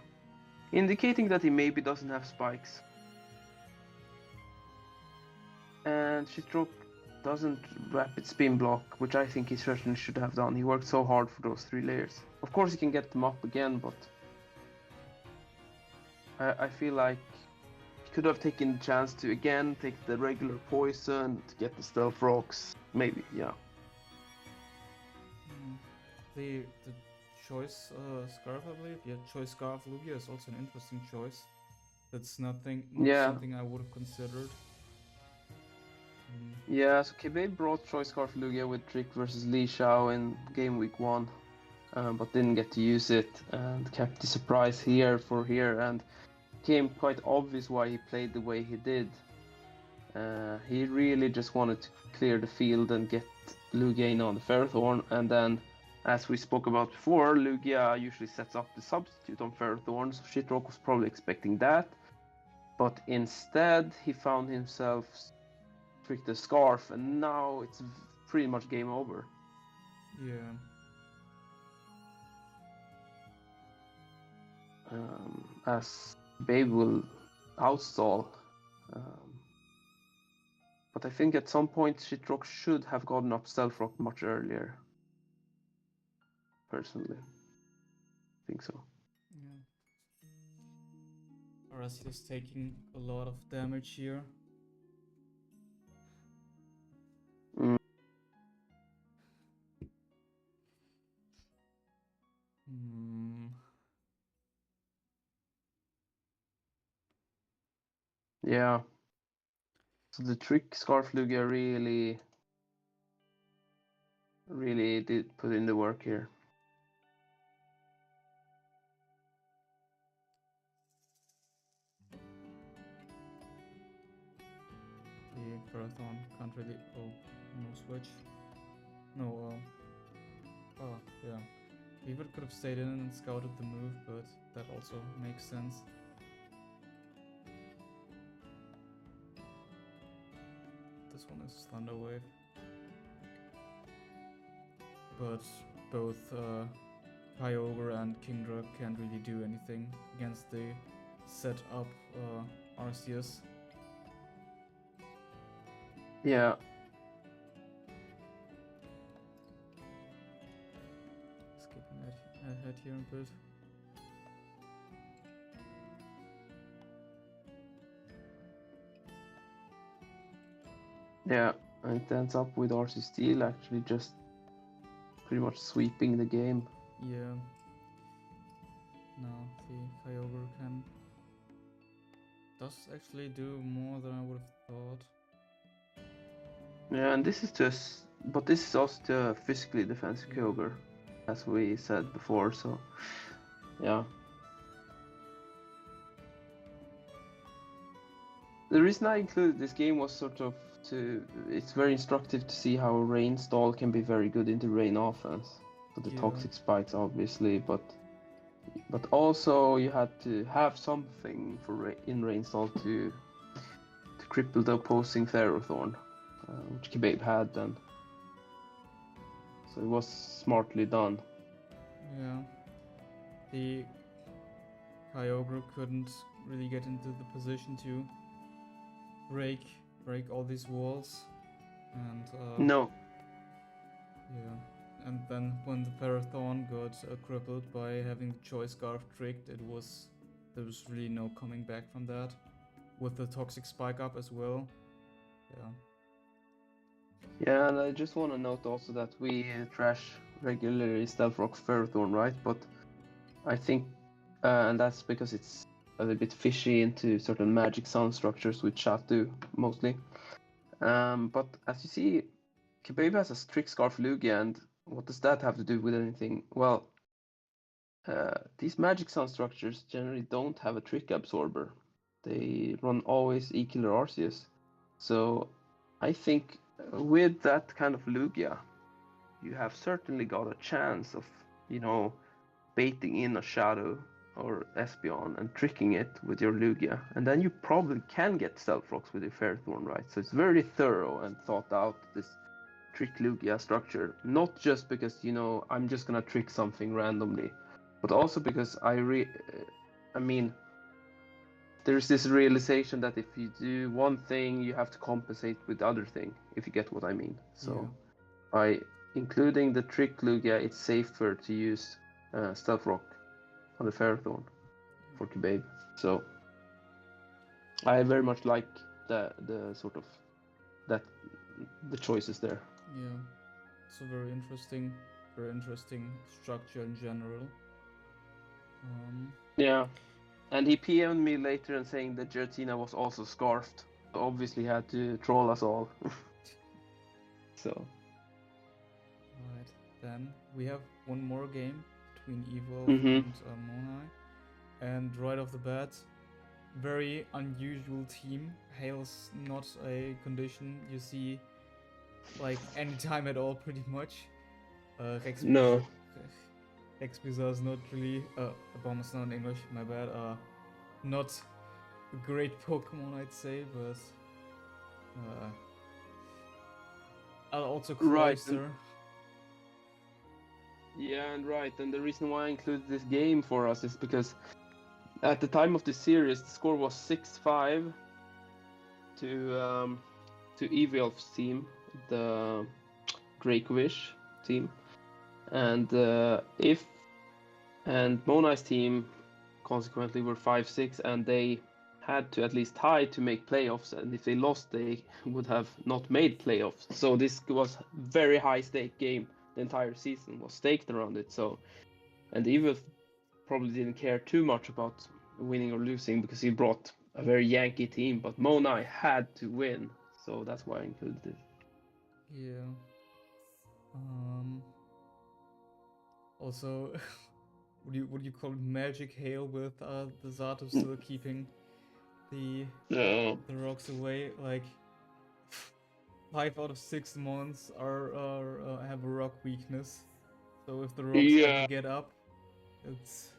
indicating that he maybe doesn't have spikes. And shitrock doesn't rapid spin block, which I think he certainly should have done. He worked so hard for those 3 layers. Of course he can get them up again, but I feel like he could have taken the chance to again take the regular poison to get the stealth rocks. Maybe, yeah. The choice Scarf, I believe. Yeah, choice Scarf Lugia is also an interesting choice. That's not something I would have considered. Yeah, so Kebabe brought Choice Scarf Lugia with Trick versus Li Shao in game week 1, but didn't get to use it and kept the surprise here, and became quite obvious why he played the way he did. He really just wanted to clear the field and get Lugia in on the Ferrothorn, and then, as we spoke about before, Lugia usually sets up the substitute on Ferrothorn, so shitrock was probably expecting that, but instead he found himself trick the Scarf, and now it's pretty much game over. Yeah. As Babe will outstall. But I think at some point shitrock should have gotten up Stealth Rock much earlier. Personally. I think so. Yeah. Arceus taking a lot of damage here. Yeah. So the trick Scarf Lugia really did put in the work here. The Parathon can't really. Oh, no switch. No, oh, yeah. Weaver could have stayed in and scouted the move, but that also makes sense. This one is Thunder Wave. But both Kyogre and Kingdra can't really do anything against the set up Arceus. Yeah. Skipping ahead here a bit. Yeah, and it ends up with RC Steel actually just pretty much sweeping the game. Yeah. Now the Kyogre does actually do more than I would have thought. Yeah, and this is also to physically defensive Kyogre, as we said before, so yeah. The reason I included this game was sort of it's very instructive to see how a rain stall can be very good into rain offense. So the toxic spikes obviously, but also you had to have something in rain stall to cripple the opposing Ferrothorn, which Kebabe had then. So it was smartly done. Yeah. The Kyogre couldn't really get into the position to break all these walls, and no. Yeah, and then when the Ferrothorn got crippled by having the Choice Scarf tricked, there was really no coming back from that. With the Toxic Spike up as well. Yeah. Yeah, and I just want to note also that we trash regularly Stealth Rock Ferrothorn, right? But I think, and that's because it's a little bit fishy into certain magic sound structures with Chatu mostly. But as you see, Kebabe has a Trick Scarf Lugia, and what does that have to do with anything? Well, these magic sound structures generally don't have a Trick Absorber. They run always E-Killer Arceus. So I think with that kind of Lugia, you have certainly got a chance of, baiting in a Shadow or Espeon and tricking it with your Lugia. And then you probably can get Stealth Rocks with your Ferrothorn, right? So it's very thorough and thought out, this trick Lugia structure. Not just because, I'm just gonna trick something randomly, but also because there's this realization that if you do one thing, you have to compensate with the other thing, if you get what I mean. So by including the trick Lugia, it's safer to use Stealth Rock on the Ferrothorn for Kebabe. So I very much like the sort of the choices there. Yeah, it's a very interesting structure in general. Yeah. And he PM'd me later and saying that Giratina was also scarfed. So obviously had to troll us all. So. Right, then we have one more game between Evuelf and Monai. And right off the bat, very unusual team. Hail's not a condition you see like anytime at all, pretty much. No. Rexpizar is not really bomb is not in English, my bad. Not a great Pokemon, I'd say, but I'll also Cloyster. Right. And the reason why I included this game for us is because at the time of the series, the score was 6-5 to Evuelf's team, the Dracovish team, and Monai's team consequently were 5-6, and they had to at least tie to make playoffs, and if they lost, they would have not made playoffs. So this was very high stake game. The entire season was staked around it. So, and Evuelf probably didn't care too much about winning or losing because he brought a very Yankee team, but Monai had to win. so that's why I included it. Yeah. Also, would you call it magic hail with the Zato still keeping the rocks away? Like 5 out of 6 months are have a rock weakness. So if the rocks ever get up, it's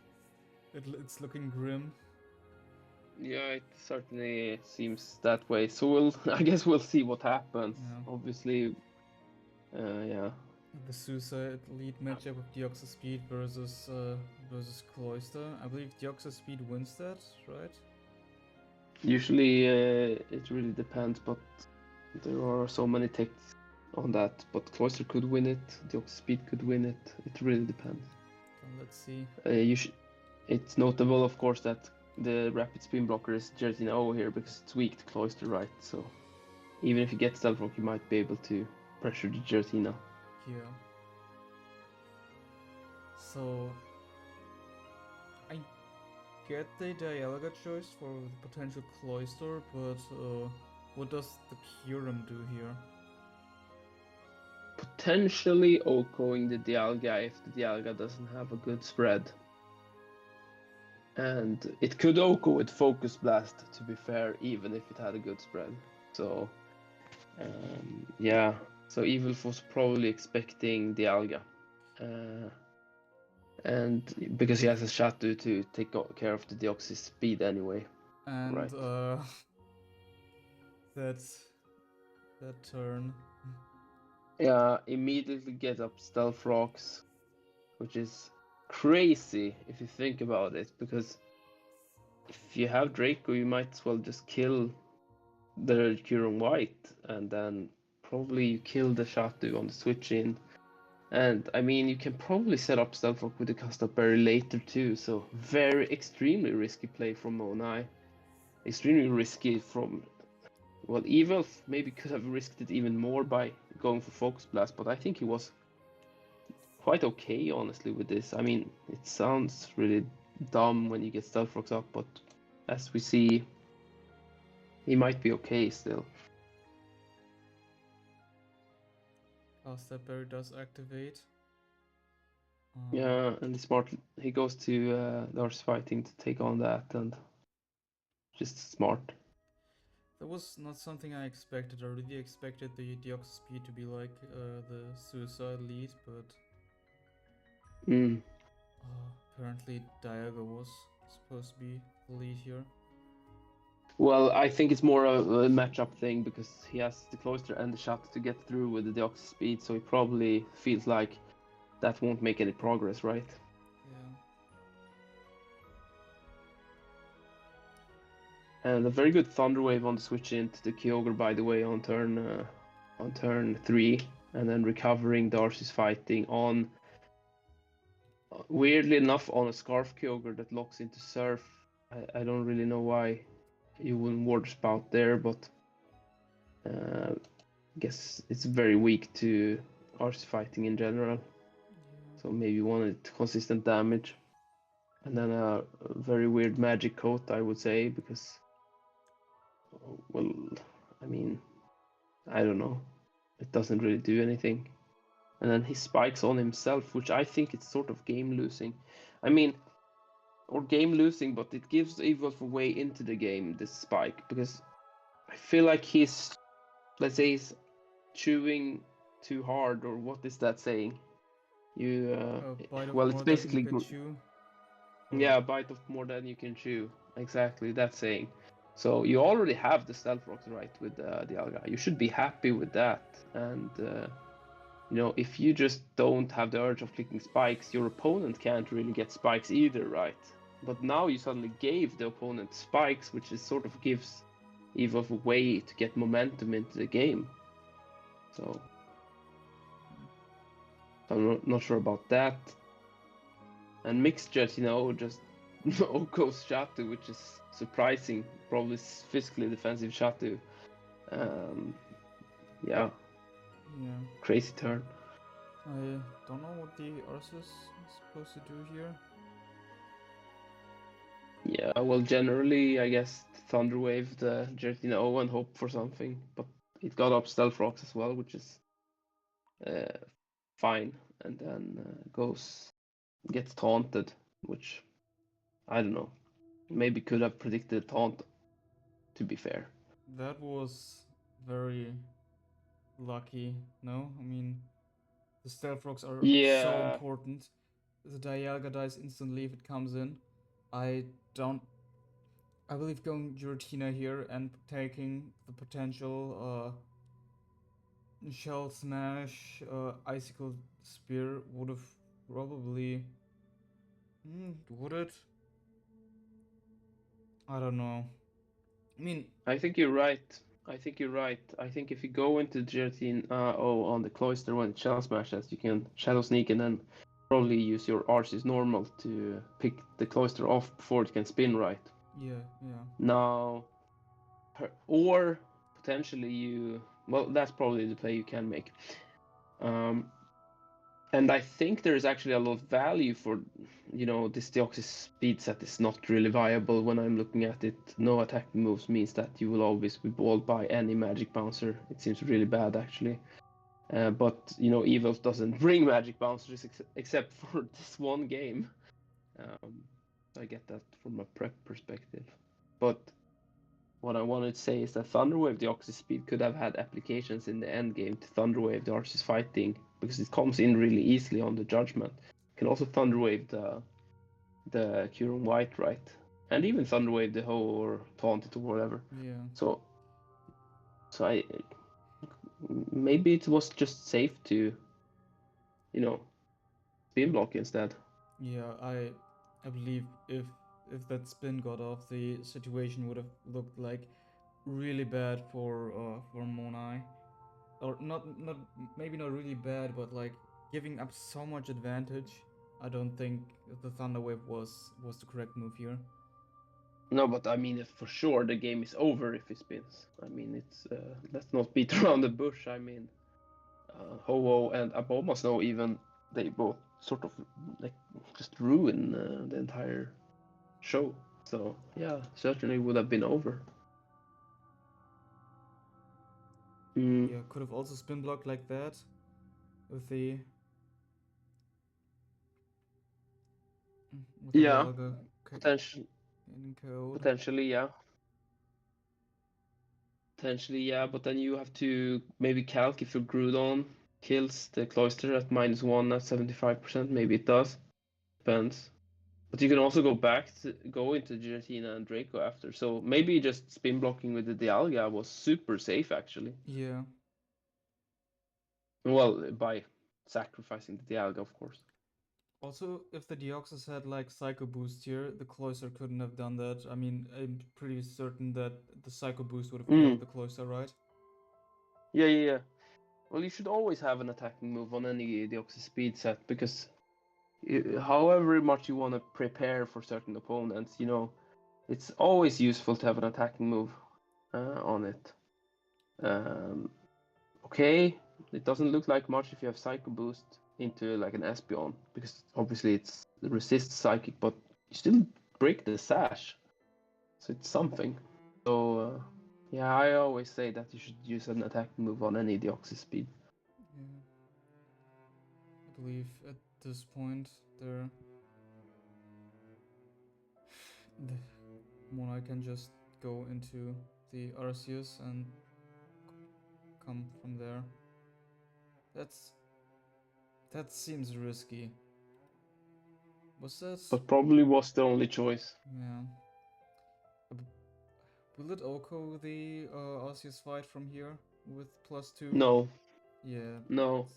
looking grim. Yeah, it certainly seems that way. So I guess we'll see what happens. Yeah. Obviously, yeah. The Suicide Elite matchup of Deoxys Speed versus Cloyster. I believe Deoxys Speed wins that, right? Usually, it really depends, but there are so many takes on that. But Cloister could win it. Deoxys Speed could win it. It really depends. So let's see. It's notable, of course, that the rapid spin blocker is Giratina O here because it's weak to Cloister, right? So even if you get Stealth Rock, you might be able to pressure the Giratina. Yeah. So I get the Dialga choice for the potential Cloister, but what does the Kyurem do here? Potentially OHKOing the Dialga if the Dialga doesn't have a good spread. And it could OHKO with Focus Blast, to be fair, even if it had a good spread. So, yeah. So Evuelf was probably expecting Dialga. And because he has a Shadow to take care of the Deoxys Speed anyway. And right. that turn. Yeah, immediately get up Stealth Rocks, which is crazy if you think about it, because if you have Draco, you might as well just kill the Kyurem White, and then probably you kill the Shadow on the switch in. And I mean, you can probably set up Stealth Rock with the Custard Berry later too, so very extremely risky play from Monai. Extremely risky from. Well, Evuelf maybe could have risked it even more by going for Focus Blast, but I think he was quite okay, honestly, with this. I mean, it sounds really dumb when you get Stealth Rocks up, but as we see, he might be okay still. Custard Berry does activate. Yeah, and he goes to Lars Fighting to take on that, and just smart. That was not something I expected. I really expected the Deoxys Speed to be like the Suicide lead, but apparently Dialga was supposed to be the lead here. Well, I think it's more a matchup thing because he has the Cloister and the shot to get through with the Deoxys Speed, so he probably feels like that won't make any progress, right? Yeah. And a very good Thunder Wave on the switch into the Kyogre, by the way, on turn 3, and then recovering Darcy's Fighting on, weirdly enough, on a Scarf Kyogre that locks into Surf. I don't really know why you wouldn't Water Spout there, but I guess it's very weak to Darcy Fighting in general. Yeah. So maybe wanted consistent damage. And then a very weird Magic Coat, I would say, because, well, I mean, I don't know. It doesn't really do anything. And then he spikes on himself, which I think it's sort of game losing. I mean, or game losing, but it gives Evuelf a way into the game, this spike, because I feel like he's, let's say, he's chewing too hard, or what is that saying? Well, it's basically yeah, bite of more than you can chew. Exactly, that saying. So you already have the Stealth Rocks right with the Alga. You should be happy with that. And if you just don't have the urge of clicking spikes, your opponent can't really get spikes either, right? But now you suddenly gave the opponent spikes, which is sort of gives Evuelf a way to get momentum into the game. So I'm not sure about that. And mixed jet, just OHKO's Shadow, which is surprising. Probably physically defensive Shadow. Yeah. Crazy turn. I don't know what the Ursus is supposed to do here. Yeah, well, generally, I guess Thunder Wave the Giratina O and hope for something. But it got up stealth rocks as well, which is fine, and then gets taunted, which I don't know. Maybe could have predicted taunt, to be fair. That was very lucky, no? I mean, the stealth rocks are so Yeah, important. The Dialga dies instantly if it comes in. I don't. I believe going Giratina here and taking the potential Shell Smash, Icicle Spear would have probably. Would it? I don't know. I mean, I think you're right. I think you're right. I think if you go into Giratina, on the Cloister when it Shell Smashes, you can Shadow Sneak and then probably use your Arceus normal to pick the Cloister off before it can spin right. yeah, yeah. Now, or potentially well, that's probably the play you can make. And I think there is actually a lot of value for, this Deoxys speed set is not really viable when I'm looking at it. No attack moves means that you will always be balled by any magic bouncer. It seems really bad actually. But Evuelf doesn't bring magic bouncers except for this one game. I get that from a prep perspective. But what I wanted to say is that Thunderwave Deoxys speed could have had applications in the end game to Thunderwave the Arceus fighting, because it comes in really easily on the judgment. You can also Thunderwave the Curon White, right? And even Thunderwave the Ho or Taunt it or whatever. Yeah. So I maybe it was just safe to, spin block instead. Yeah, I believe if that spin got off, the situation would have looked like really bad for Monai. Or not maybe not really bad, but like giving up so much advantage. I don't think the Thunder Wave was the correct move here. No, but I mean, for sure the game is over if he spins. I mean, it's let's not beat around the bush. I mean, Ho-Oh and Aboma Snow even, they both sort of like just ruin the entire show. So yeah, certainly would have been over. Mm, Yeah, could have also spin blocked like that with the yeah, Dialga potential, getting KO'd. potentially, yeah. Potentially, yeah, but then you have to maybe calc if your Groudon kills the Cloister at -1 at 75%. Maybe it does. Depends. But you can also go into Giratina and Draco after. So maybe just spin blocking with the Dialga was super safe actually. Yeah. Well, by sacrificing the Dialga, of course. Also, if the Deoxys had like Psycho Boost here, the Cloyster couldn't have done that. I mean, I'm pretty certain that the Psycho Boost would have Mm. KO'd the Cloyster, right? Yeah. Well, you should always have an attacking move on any Deoxys speed set because however much you want to prepare for certain opponents, it's always useful to have an attacking move on it. Okay, it doesn't look like much if you have Psycho Boost into like an Espeon, because obviously it's resists Psychic, but you still break the Sash, so it's something. So yeah, I always say that you should use an attack move on any Deoxys speed. Yeah. I believe at this point there the Monai can just go into the Arceus and come from there. That seems risky. Was that? But probably was the only choice. Yeah. Will it OHKO the Arceus fight from here with +2? No, Yeah. no.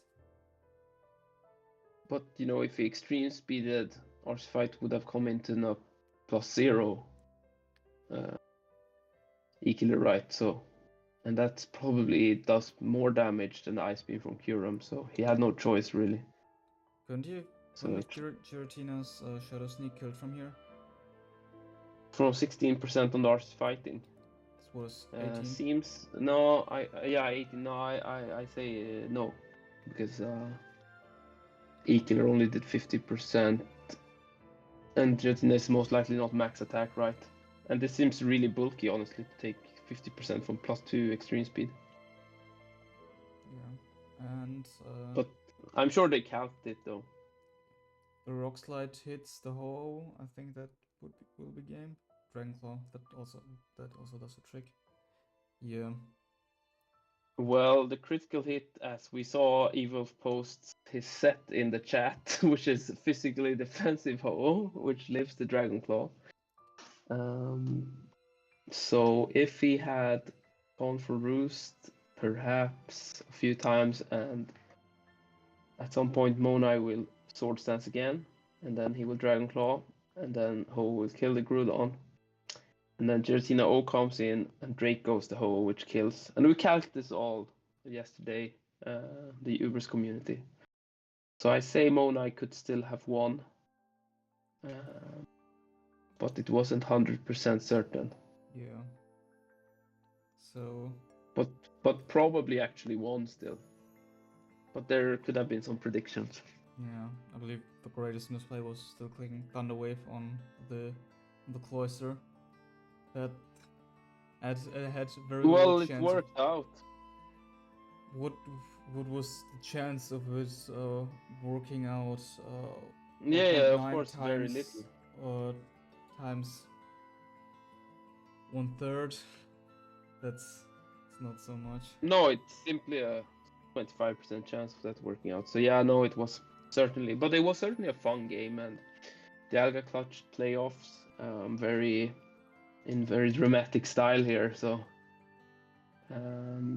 But if he extreme speeded, our fight would have come into a +0. Equally right, so. And that probably does more damage than the Ice Beam from Kyurem, so he had no choice really. Couldn't you So wouldn't have Giratina's Shadow Sneak killed from here? from 16% on the Arceus fighting. This was 18. Seems no, 18. No, I say no, because E-Killer only did 50%, and Giratina is most likely not max attack, right? And this seems really bulky, honestly, to take 50% from +2 extreme speed. and But I'm sure they counted it though. the rock slide hits the hole. I think that will be game. Dragonclaw that also does a trick. Yeah. Well, the critical hit, as we saw, Evuelf posts his set in the chat, which is physically defensive hoe, which lives the Dragonclaw. So if he had gone for Roost, perhaps a few times, and at some point Monai will Sword Stance again, and then he will Dragonclaw, and then Ho will kill the Groudon. And then Giratina O comes in, and Drake goes to Ho, which kills. And we calced this all yesterday, the Ubers community. So I say Monai could still have won, but it wasn't 100% certain. Yeah. So. But probably actually won still. But there could have been some predictions. Yeah, I believe the greatest misplay was still clicking Thunder Wave on the cloister. That had very well, little it chance. worked out. What was the chance of it working out? Yeah, of 1.9 course, times, very little. Times 1/3. That's not so much. No, it's simply a 25% chance of that working out. So yeah, no, it was certainly, but it was certainly a fun game, and the Alga Clutch playoffs, very dramatic style here. So,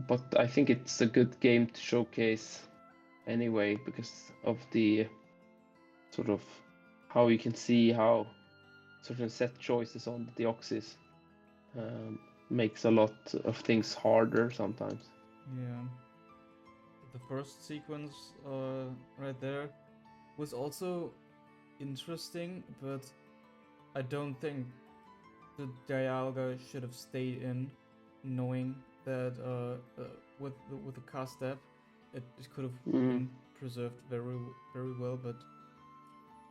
but I think it's a good game to showcase anyway because of the sort of how you can see how certain set choices on the Deoxys makes a lot of things harder sometimes. Yeah. The first sequence right there was also interesting, but I don't think the Dialga should have stayed in, knowing that with the cast step, it could have been preserved very well. But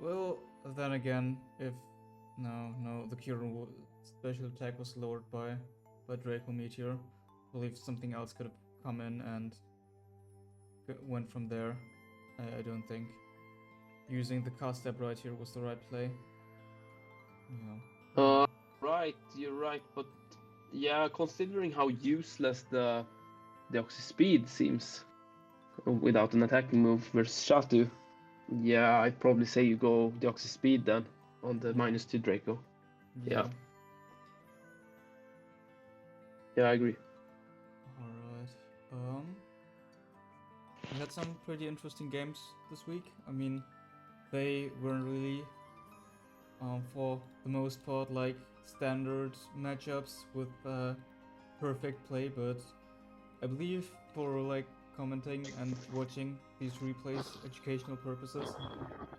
well, then again, if no, the Kyurem special attack was lowered by Draco Meteor, I believe something else could have come in and went from there. I don't think using the cast step right here was the right play. Yeah. Right, you're right, but yeah, considering how useless the Deoxys Speed seems without an attacking move versus Shatu, yeah, I'd probably say you go Deoxys Speed then on the -2 Draco. Yeah. Yeah, I agree. Alright. We had some pretty interesting games this week. I mean, they weren't really, for the most part, like standard matchups with perfect play, but I believe for like commenting and watching these replays, educational purposes,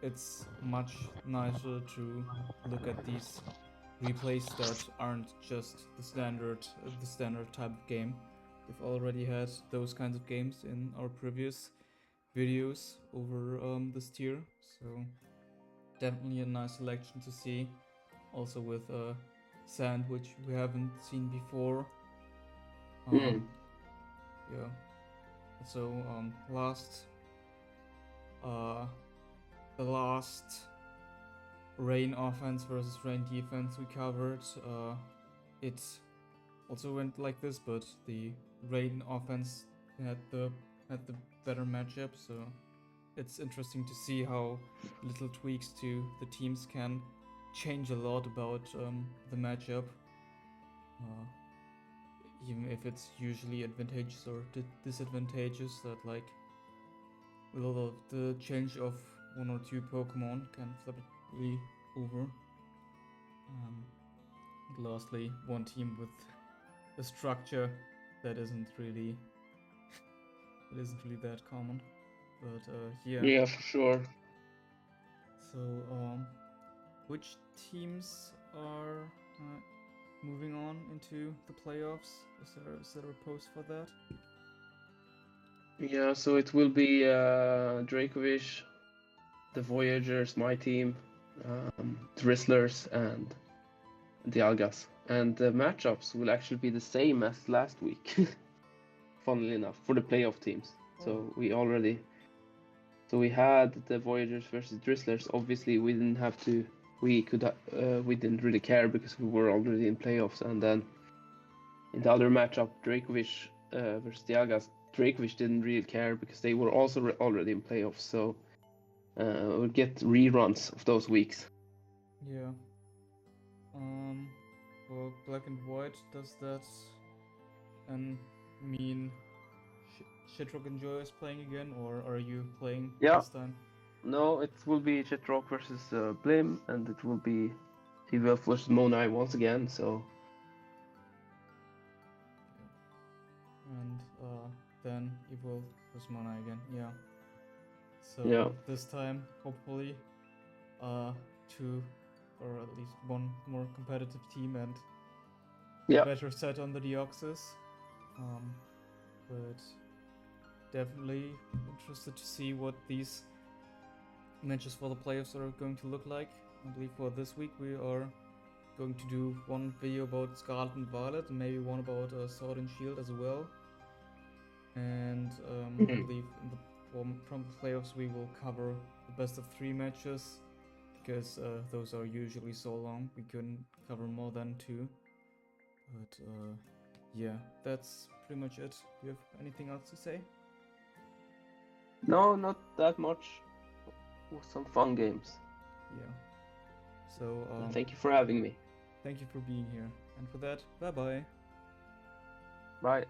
it's much nicer to look at these replays that aren't just the standard type of game. We've already had those kinds of games in our previous videos over this tier, so definitely a nice selection to see. Also with Sand, which we haven't seen before. Yeah. So the last Rain offense versus Rain defense we covered, it also went like this, but the Rain offense had the better matchup, so it's interesting to see how little tweaks to the teams can change a lot about the matchup, even if it's usually advantageous or disadvantageous. That like the change of 1 or 2 Pokemon can flip it really over. Lastly, one team with a structure that isn't really that common, but yeah, for sure. So which teams are moving on into the playoffs? Is there a post for that? Yeah, so it will be Dracovish, the Voyagers, my team, Drizzlers, and the Algas. And the matchups will actually be the same as last week, funnily enough, for the playoff teams. So we already. So we had the Voyagers versus Drizzlers. Obviously, we didn't have to. We could. We didn't really care because we were already in playoffs. And then in the other matchup, Dracovish versus Diagas, Dracovish didn't really care because they were also already in playoffs. So we'll get reruns of those weeks. Yeah. For Black and White, does that mean Shitrock and Joy is playing again, or are you playing this time? No, it will be shitrock versus Blim, and it will be Evuelf versus Monai once again. So. And then Evuelf versus Monai again. Yeah. So Yeah. this time, hopefully, two or at least one more competitive team and a better set on the Deoxys. But definitely interested to see what these matches for the playoffs are going to look like. I believe for this week we are going to do one video about Scarlet and Violet and maybe one about Sword and Shield as well. And I believe from the playoffs we will cover the best of 3 matches because those are usually so long we couldn't cover more than 2. But yeah, that's pretty much it. Do you have anything else to say? No, not that much. With some fun games. Yeah. So thank you for having me. Thank you for being here. And for that, bye-bye. Bye.